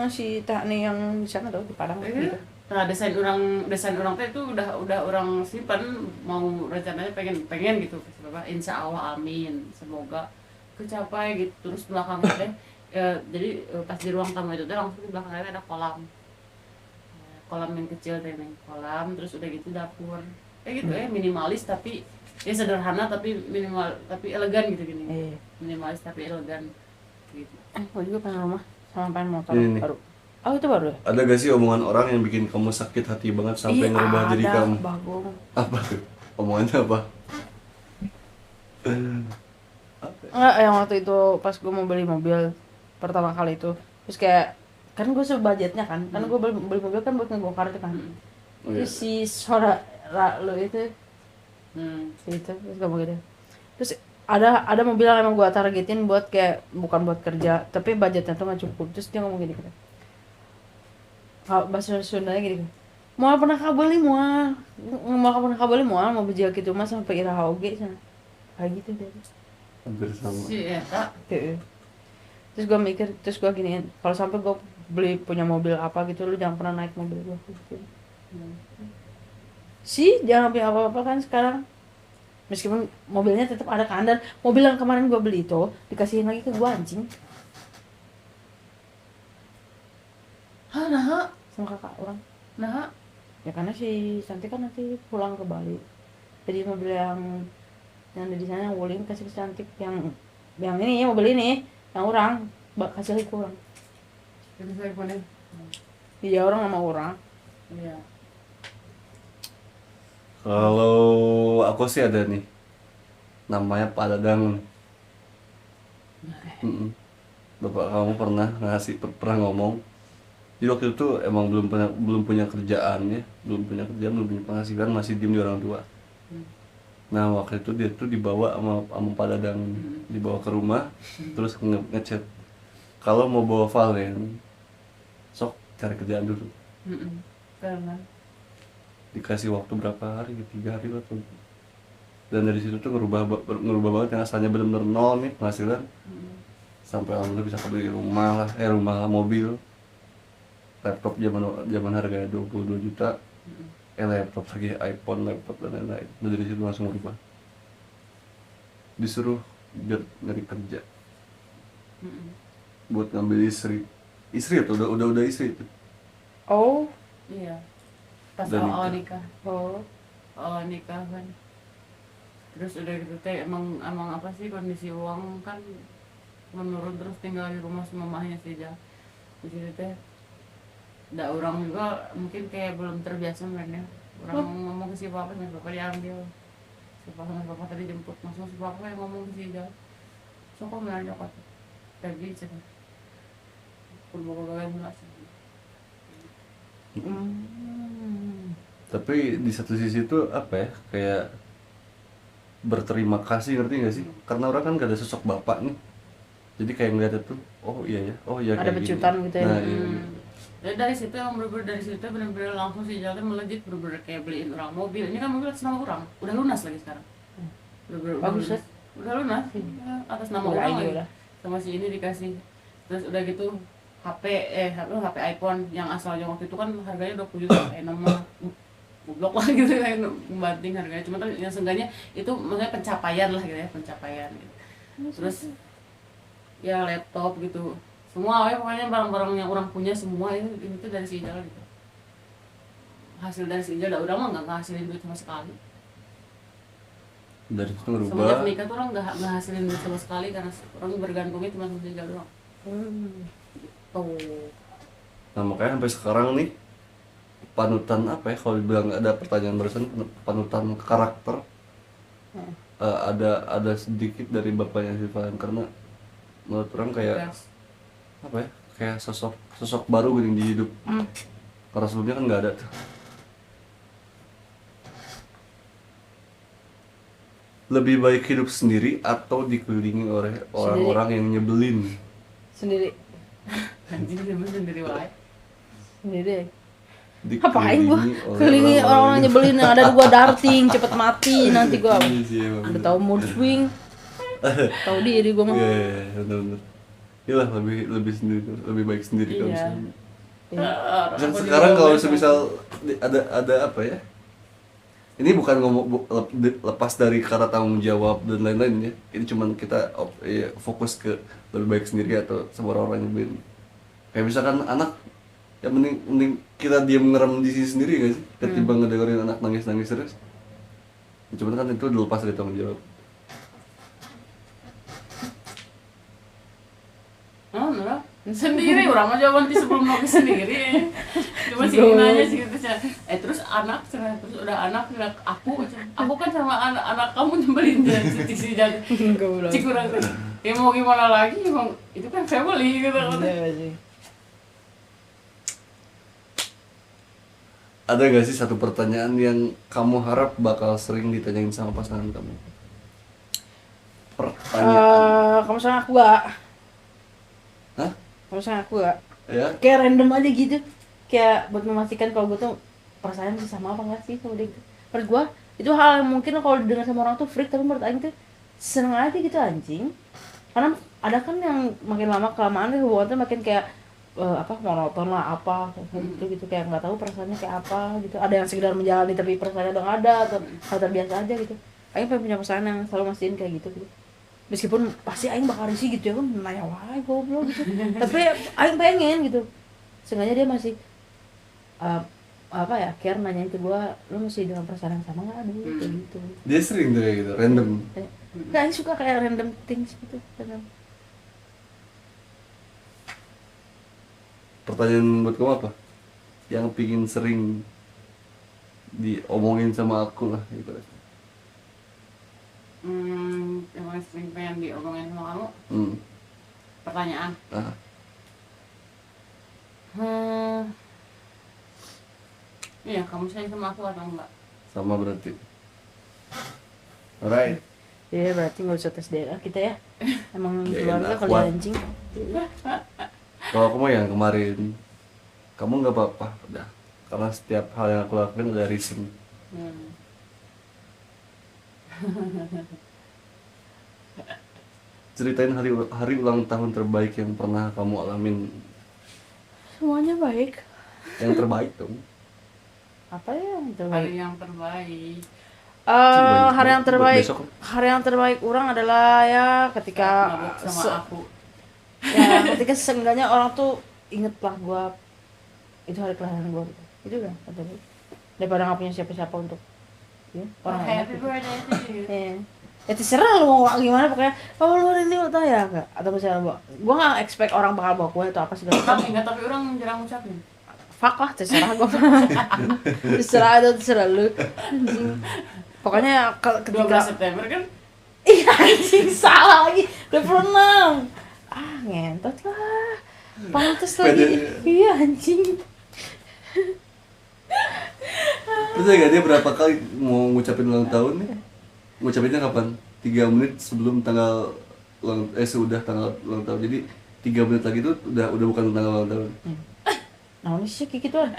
Speaker 2: si Tani yang di sana tuh di Padang
Speaker 1: Iya.
Speaker 2: gitu.
Speaker 1: Nah, desain orang teh itu udah orang simpan, mau rencananya pengen gitu. Bapak, insya Allah amin, semoga kecapai gitu. Terus belakangnya teh jadi pas di ruang tamu itu teh langsung di belakangnya ada kolam. Kolam yang kecil teh nih, kolam, terus udah gitu dapur. Kayak gitu ya, minimalis tapi ya sederhana tapi minimal tapi elegan gitu gini.
Speaker 2: Iya.
Speaker 1: Minimalis tapi elegan gitu.
Speaker 2: Gue juga pengen rumah sama pengen motor
Speaker 3: Ini nih.
Speaker 2: baru. Oh, itu baru ya?
Speaker 3: Ada gak sih omongan orang yang bikin kamu sakit hati banget sampai ngerubah diri
Speaker 2: ada,
Speaker 3: kamu?
Speaker 2: Bagong.
Speaker 3: Apa tuh? Omongannya apa?
Speaker 2: Enggak, yang waktu itu pas gue mau beli mobil, pertama kali itu. Terus kayak kan gue sebudgetnya kan gue beli mobil kan buat ngegokar itu kan.
Speaker 3: Oh, iya.
Speaker 2: Terus si saudara lo itu gitu terus ngomong gitu. Terus ada mobil yang emang gue targetin buat kayak bukan buat kerja tapi budgetnya tuh nggak cukup. Terus dia ngomong gini gitu, bahasa Sundanya gini kan, mau pernah kabeli mau bejak gitu mas sampai iraha oge sana kayak gitu deh.
Speaker 3: Hampir sama.
Speaker 1: Si eta.
Speaker 2: Heeh. Terus gue mikir, terus gue giniin, kalau sampai gue beli punya mobil apa gitu, lu jangan pernah naik mobil gue gitu. Sih, jangan beli apa-apa kan sekarang. Meskipun mobilnya tetap ada kan, dan mobil yang kemarin gue beli itu dikasihin lagi ke gue anjing
Speaker 1: Hah, nah,
Speaker 2: sama kakak orang.
Speaker 1: nah.
Speaker 2: Ya karena si Santi kan nanti pulang ke Bali. Jadi mobil yang ada di sana yang Wuling kasih ke Cantik yang ini mobil ini yang orang kasih lagi ke orang.
Speaker 1: Itu saya punya.
Speaker 2: Iya orang sama orang.
Speaker 1: Iya.
Speaker 3: Kalau aku sih ada nih, namanya Pak Dadang. Bapak kamu pernah ngomong. Jadi waktu itu emang belum punya kerjaan ya, belum punya penghasilan, masih diem di orang tua. Nah waktu itu dia tuh dibawa sama Pak Dadang, dibawa ke rumah, terus ngechat, kalau mau bawa Valen, sok cari kerjaan dulu.
Speaker 1: Karena
Speaker 3: Dikasih waktu berapa hari, 3 hari waktu. Dan dari situ tuh ngerubah banget, yang asalnya benar-benar nol nih penghasilan, sampai alhamdulillah bisa kebeli rumah mobil, laptop zaman harganya 22 juta, laptop lagi iPhone, laptop dan lain-lain. Dan dari situ langsung berubah. Disuruh nyari kerja, buat ngambil istri itu udah istri itu.
Speaker 2: Oh,
Speaker 1: iya. Pas
Speaker 3: Dan
Speaker 1: awal nikah.
Speaker 2: oh.
Speaker 1: Awal nikah kan. Terus udah gitu teh emang apa sih kondisi uang kan menurun, terus tinggal di rumah sama mamahnya sih aja. Di situ teh da orang juga mungkin kayak belum terbiasa mainnya. Orang ngomong ke si papa, si papa diambil. Si papa tadi jemput, langsung si papa yang ngomong ke si Ijal. So kok menarik nyokot. Tadi cina. Pun mau gagal mulai sih.
Speaker 3: Tapi di satu sisi itu apa ya, kayak berterima kasih, ngerti gak sih? Karena orang kan gak ada sosok bapak nih, jadi kayak ngeliatnya tuh, oh iya
Speaker 2: Ada
Speaker 3: kayak
Speaker 2: pecutan
Speaker 3: gini.
Speaker 2: gitu ya.
Speaker 3: Nah, iya.
Speaker 1: Jadi dari situ yang bener-bener langsung si Ijal melejit, bener-bener kayak beliin orang mobil. Ini kan mobil atas nama orang, udah lunas lagi sekarang. Bener-bener
Speaker 2: Bagus ya.
Speaker 1: udah lunas ya, atas nama
Speaker 2: Udah
Speaker 1: orang
Speaker 2: aja
Speaker 1: lagi.
Speaker 2: udah.
Speaker 1: Sama si ini dikasih. Terus udah gitu HP iPhone yang asalnya waktu itu kan harganya 20 juta, nama goblok lah gitu kayak membanting harganya. Cuma kan yang seenggaknya itu maksudnya pencapaian lah gitu ya, pencapaian gitu. Terus ya laptop gitu. Semua pokoknya barang-barang yang orang punya semua itu dari si Ijal gitu. Hasil dari si Ijal udah mah nggak ngasilin duit sama sekali.
Speaker 3: Dari situ
Speaker 1: Semenjak
Speaker 3: ngerubah.
Speaker 1: nikah tuh orang nggak ngasilin duit sama sekali karena orang bergantungnya cuma sama si Ijal doang. Oh.
Speaker 3: Nah makanya sampai sekarang nih, panutan apa ya, kalau dibilang ada pertanyaan barusan, panutan karakter, ada sedikit dari bapaknya si Valen, karena menurut orang kayak apa ya, kayak sosok baru gini di hidup. Karena sebelumnya kan nggak ada tuh. Lebih baik hidup sendiri atau dikelilingi oleh orang-orang yang nyebelin?
Speaker 2: Sendiri.
Speaker 1: Anjing sendiri wae.
Speaker 2: Sendiri.
Speaker 3: Dikelilingi
Speaker 2: Ngapain gua
Speaker 3: oleh
Speaker 2: kelilingi orang-orang nyebelin yang ada gua darting cepet mati nanti gua.
Speaker 3: Iya sih, emang
Speaker 2: Ada
Speaker 3: bener.
Speaker 2: tahu mood swing. Tahu diri gua mah.
Speaker 3: Iya, benar-benar. Iyalah lebih sendiri, lebih baik sendiri kalau
Speaker 2: Iya.
Speaker 3: misalnya.
Speaker 2: Iya.
Speaker 3: Dan sekarang kalau semisal ada apa ya? Ini bukan lepas dari kata tanggung jawab dan lain-lain ya. Ini cuman kita fokus ke lebih baik sendiri atau sama orang yang lain. Kayak misalkan anak, ya mending kita diam ngerem di sini sendiri gak sih? Ketimbang ngedengerin anak nangis-nangis terus. Ya, cuman kan itu dilepas dari tanggung jawab.
Speaker 1: Oh, enggak. Sendiri orang mah jawaban di sebelum nongki sendiri. Cuma sih nanya sih gitu. Terus anak terus udah anak aku kan sama anak kamu nyebelin dia si jaga. Cikurang tuh. Ya mau gimana lagi, emang itu kan family gitu kan.
Speaker 2: Iya sih.
Speaker 3: Ada gak sih satu pertanyaan yang kamu harap bakal sering ditanyain sama pasangan kamu? Pertanyaan.
Speaker 2: Kamu sayang aku gak?
Speaker 3: Hah?
Speaker 2: Kamu sayang aku gak?
Speaker 3: Ya?
Speaker 2: Kayak random aja gitu. Kayak buat memastikan kalau gue tuh perasaan sih sama apa enggak sih sama dia gitu. Menurut gue itu hal yang mungkin kalau didengar sama orang tuh freak, tapi menurut Aing tuh seneng aja gitu anjing. Karena ada kan yang makin lama kelamaan hubungan tuh makin kayak monoton lah apa kayak gitu kayak nggak tahu perasaannya kayak apa gitu. Ada yang sekedar menjalani tapi perasaannya udah nggak ada atau hal terbiasa aja gitu. Aing pengen punya pasangan yang selalu mastiin kayak gitu. Meskipun pasti Aing bakal risih gitu ya kan, nanya wae goblok gitu. Tapi Aing pengen gitu. Sengaja dia masih care nanyain ke gua, lu masih dengan perasaan yang sama nggak, aduh kayak gitu.
Speaker 3: Dia sering tuh kayak gitu, random.
Speaker 2: Kayak Aing suka kayak random things gitu.
Speaker 3: Pertanyaan buat kamu apa? Yang pingin sering diomongin sama aku lah gitu.
Speaker 1: Yang paling sering pengen diomongin sama kamu,
Speaker 3: Hmm.
Speaker 1: pertanyaan.
Speaker 3: Ah.
Speaker 1: Iya, kamu sayang sama aku atau enggak?
Speaker 3: Sama berarti. Alright.
Speaker 2: Ya berarti nggak usah tes DNA kita ya. Emang
Speaker 3: Ya,
Speaker 2: keluarga
Speaker 3: enak,
Speaker 2: kali
Speaker 3: kuat.
Speaker 2: anjing.
Speaker 3: Kalau aku mah yang kemarin, kamu nggak apa-apa, udah. Karena setiap hal yang aku lakuin udah reason. Ceritain hari ulang tahun terbaik yang pernah kamu alamin.
Speaker 2: Semuanya baik.
Speaker 3: Yang terbaik dong.
Speaker 2: Apa ya yang
Speaker 1: Hari
Speaker 2: terbaik?
Speaker 1: yang terbaik.
Speaker 2: Hari yang terbaik.
Speaker 3: Besok.
Speaker 2: Hari yang terbaik orang adalah ya ketika
Speaker 1: Mabuk sama aku.
Speaker 2: ya ketika seenggaknya orang tuh inget lah gua itu hari kelahiran gua gitu. Itu kan terbaik. Daripada nggak punya siapa-siapa untuk orang lain.
Speaker 1: Happy birthday to you.
Speaker 2: Ya. Ya terserah lu mau gimana, pokoknya lu ini lu tahu ya enggak, atau misalnya gua nggak expect orang bakal bawa kue atau apa segala
Speaker 1: Orang
Speaker 2: macam.
Speaker 1: ingat tapi orang jarang ngucapin.
Speaker 2: Fuck lah, terserah gua. terserah lu anjing. Pokoknya
Speaker 1: 12
Speaker 2: ketika
Speaker 1: September kan?
Speaker 2: iya anjing salah lagi 26. Ngentot lah, pantes lagi. Iya anjing.
Speaker 3: Terus gak dia berapa kali mau ngucapin ulang tahun nih? Ngucapinnya kapan? 3 menit sebelum tanggal sudah tanggal ulang tahun. Jadi 3 menit lagi tuh udah bukan tanggal ulang tahun.
Speaker 2: Nah ini sih kayak gitu lah.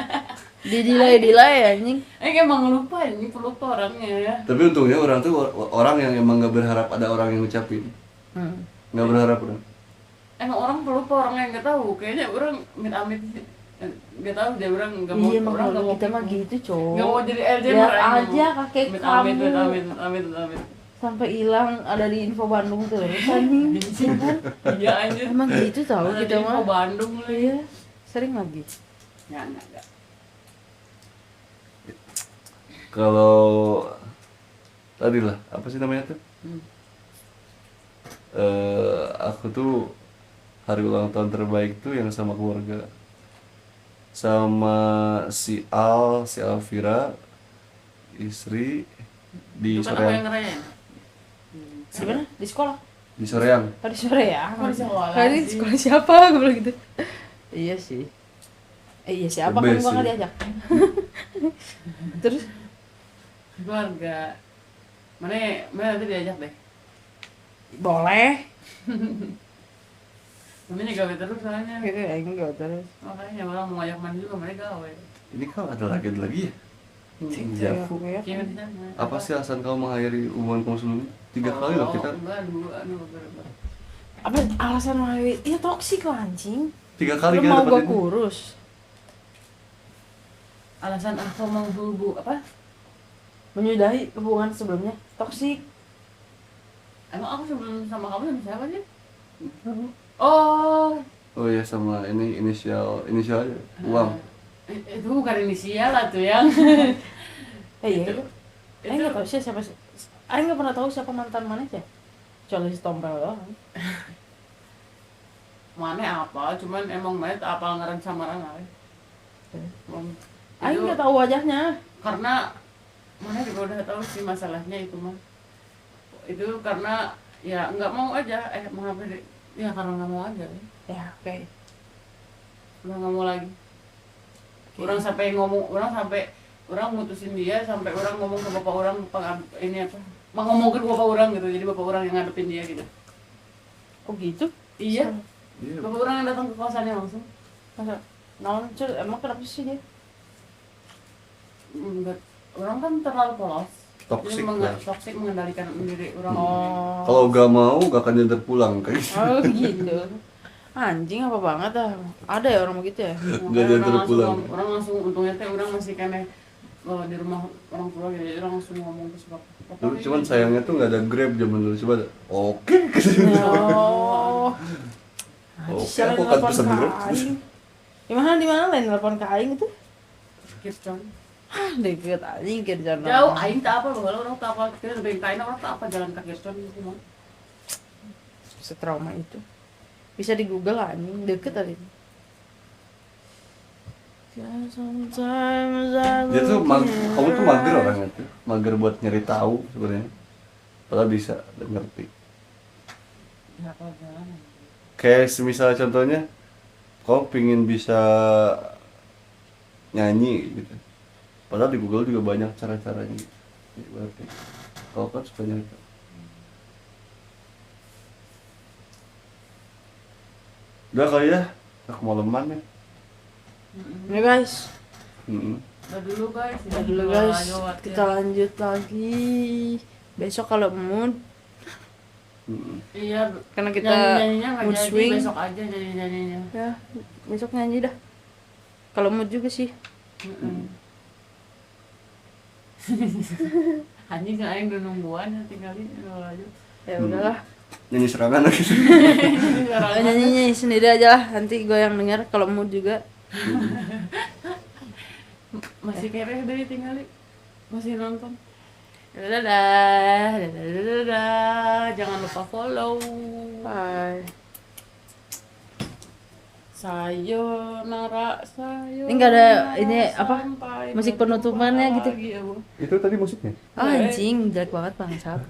Speaker 2: Delay anjing.
Speaker 1: Emang lupa ini, pelupa orangnya ya.
Speaker 3: Tapi untungnya orang tuh orang yang emang gak berharap ada orang yang ngucapin. Gak berharap orang.
Speaker 1: Emang orang pelupa, orang yang nggak tahu. Kayaknya orang amit-amit nggak tahu dia, orang nggak mau.
Speaker 2: Iya
Speaker 1: orang
Speaker 2: makanya
Speaker 1: nggak mau
Speaker 2: kita mah
Speaker 1: gitu.
Speaker 2: gitu cowok.
Speaker 1: Nggak mau jadi
Speaker 2: Lihat
Speaker 1: Alzheimer
Speaker 2: aja kakek kamu
Speaker 1: amit.
Speaker 2: sampai hilang ada di info Bandung tuh anjing. Iya kan?
Speaker 1: Iya anjir.
Speaker 2: Emang gitu tahu
Speaker 1: Ada
Speaker 2: kita
Speaker 1: di info
Speaker 2: mah.
Speaker 1: Bandung lagi.
Speaker 2: Iya, sering lagi.
Speaker 1: Ya enggak.
Speaker 3: Kalau tadi lah, apa sih namanya tuh? Aku tuh hari ulang tahun terbaik tuh yang sama keluarga, sama si Alvira, istri di
Speaker 1: Bukan aku
Speaker 3: Soreang.
Speaker 1: yang ngerayain.
Speaker 2: Di mana? Di sekolah.
Speaker 3: Di Soreang.
Speaker 2: Tadi sore ya.
Speaker 1: Oh, di sekolah
Speaker 2: Tadi
Speaker 1: sih.
Speaker 2: sekolah siapa? Gue bilang gitu. Iya sih. Iya siapa
Speaker 3: The
Speaker 2: kan
Speaker 3: best
Speaker 2: gua nggak
Speaker 3: sih.
Speaker 2: diajak. Terus
Speaker 1: Keluarga. Mana nanti diajak deh.
Speaker 2: boleh.
Speaker 1: Namanya gawe terus soalnya.
Speaker 2: Gitu ya enggak terus.
Speaker 1: Makanya orang mau ngajak mandi juga mereka gawe.
Speaker 3: Ini kau ada lagi ya? Cing
Speaker 2: Iya,
Speaker 3: Jafu.
Speaker 2: ya.
Speaker 1: Cewek di sana.
Speaker 3: Apa sih alasan kau mengakhiri hubungan kamu sebelumnya? 3 kali loh kita.
Speaker 1: Enggak, 2 berapa.
Speaker 2: Apa alasan Mawi? Iya toksik lah anjing.
Speaker 3: 3 kali
Speaker 2: Lu
Speaker 3: kita
Speaker 2: mau gua
Speaker 3: dapat ini.
Speaker 2: kurus.
Speaker 1: Alasan aku mau apa?
Speaker 2: Menyudahi hubungan sebelumnya toksik.
Speaker 1: Emang aku sebelum sama kamu sama siapa sih? Oh,
Speaker 3: Oh ya sama ini inisial aja. Uang.
Speaker 1: itu bukan inisial lah tuh yang.
Speaker 2: Iya
Speaker 1: Itu.
Speaker 2: itu. Aing nggak tahu sih siapa. Aing nggak pernah tahu siapa mantan mana sih. Kecuali si Tompel doang.
Speaker 1: Mana apa? Cuman emang mana tak apal ngaran samaran aja.
Speaker 2: Aing nggak tahu wajahnya.
Speaker 1: Karena mana juga udah tahu sih masalahnya itu mah. Itu karena ya nggak mau aja mengupgrade ya karena nggak mau aja ya.
Speaker 2: Ya, oke.
Speaker 1: Udah nggak mau lagi. Orang sampai ngomong, orang mutusin dia sampai orang ngomong ke bapak orang ini apa mau ngomong ke bapak orang gitu, jadi bapak orang yang ngadepin dia gitu.
Speaker 2: Oh gitu?
Speaker 1: Iya,
Speaker 3: Iya.
Speaker 1: bapak orang yang datang ke kosannya langsung.
Speaker 2: Masa naon Cul, emang kenapa sih dia?
Speaker 1: Enggak, orang kan terlalu polos.
Speaker 3: Toxic
Speaker 1: Jadi
Speaker 3: lah.
Speaker 1: toxic mengendalikan diri orang.
Speaker 2: Oh.
Speaker 3: Kalau gak mau gak akan diantar pulang kayak gitu.
Speaker 2: Oh gitu. Anjing apa banget ah. Ada ya orang begitu ya?
Speaker 3: Nggak diantar pulang.
Speaker 1: Orang langsung untungnya teh orang masih kene di rumah orang tua gitu, jadi orang langsung ngomong ke bapak.
Speaker 3: Dulu cuman sayangnya tuh nggak ada Grab zaman dulu, coba ada. Oke.
Speaker 2: Oh.
Speaker 3: Oke,
Speaker 2: Siapa
Speaker 3: aku
Speaker 2: yang
Speaker 3: akan
Speaker 2: telepon
Speaker 3: pesen
Speaker 2: ke
Speaker 3: Grab.
Speaker 2: Aing? Di mana lain telepon ke Aing itu?
Speaker 1: Kircon.
Speaker 2: Hah, deket anjing kerjaan.
Speaker 1: Jauh, aing tak apa, kalau orang tak apa, kita lebih kain orang tak apa jalan ke Kircon gitu mah.
Speaker 2: Setrauma itu. Bisa di Google anjing, deket tadi.
Speaker 3: Dia tuh kamu tuh mager orangnya tuh, mager buat nyari tahu sebenarnya. Padahal bisa dan ngerti.
Speaker 1: Ya apa jalan.
Speaker 3: Kayak semisal contohnya, kau pingin bisa nyanyi gitu. Padahal di Google juga banyak cara-caranya. Gitu. Berarti kau kan suka nyari tahu. Udah kali ya, aku mau leman ya.
Speaker 2: Ya guys,
Speaker 1: Udah dulu guys,
Speaker 2: udah dulu guys. Kita lanjut lagi. Besok kalau mood,
Speaker 1: Iya,
Speaker 2: karena kita
Speaker 1: nyanyinya nggak
Speaker 2: mood
Speaker 1: jadi,
Speaker 2: swing.
Speaker 1: besok aja nyanyinya.
Speaker 2: Ya, besok nyanyi dah. Kalau mood juga sih.
Speaker 1: Anjing kan aing udah nungguan tinggalin aja.
Speaker 2: Ya udahlah.
Speaker 3: Nyanyi serangan lagi.
Speaker 2: Nyanyi sendiri aja lah. Nanti gue yang denger kalau mood juga.
Speaker 1: Masih kere deh tinggalin. Masih nonton. Dadah, jangan lupa follow.
Speaker 2: Bye.
Speaker 1: Sayonara.
Speaker 2: Ini nggak ada ini apa musik penutupannya gitu.
Speaker 1: Lagi, ya, Bu.
Speaker 3: Itu tadi musiknya.
Speaker 2: Ah, anjing jelek banget bangsat.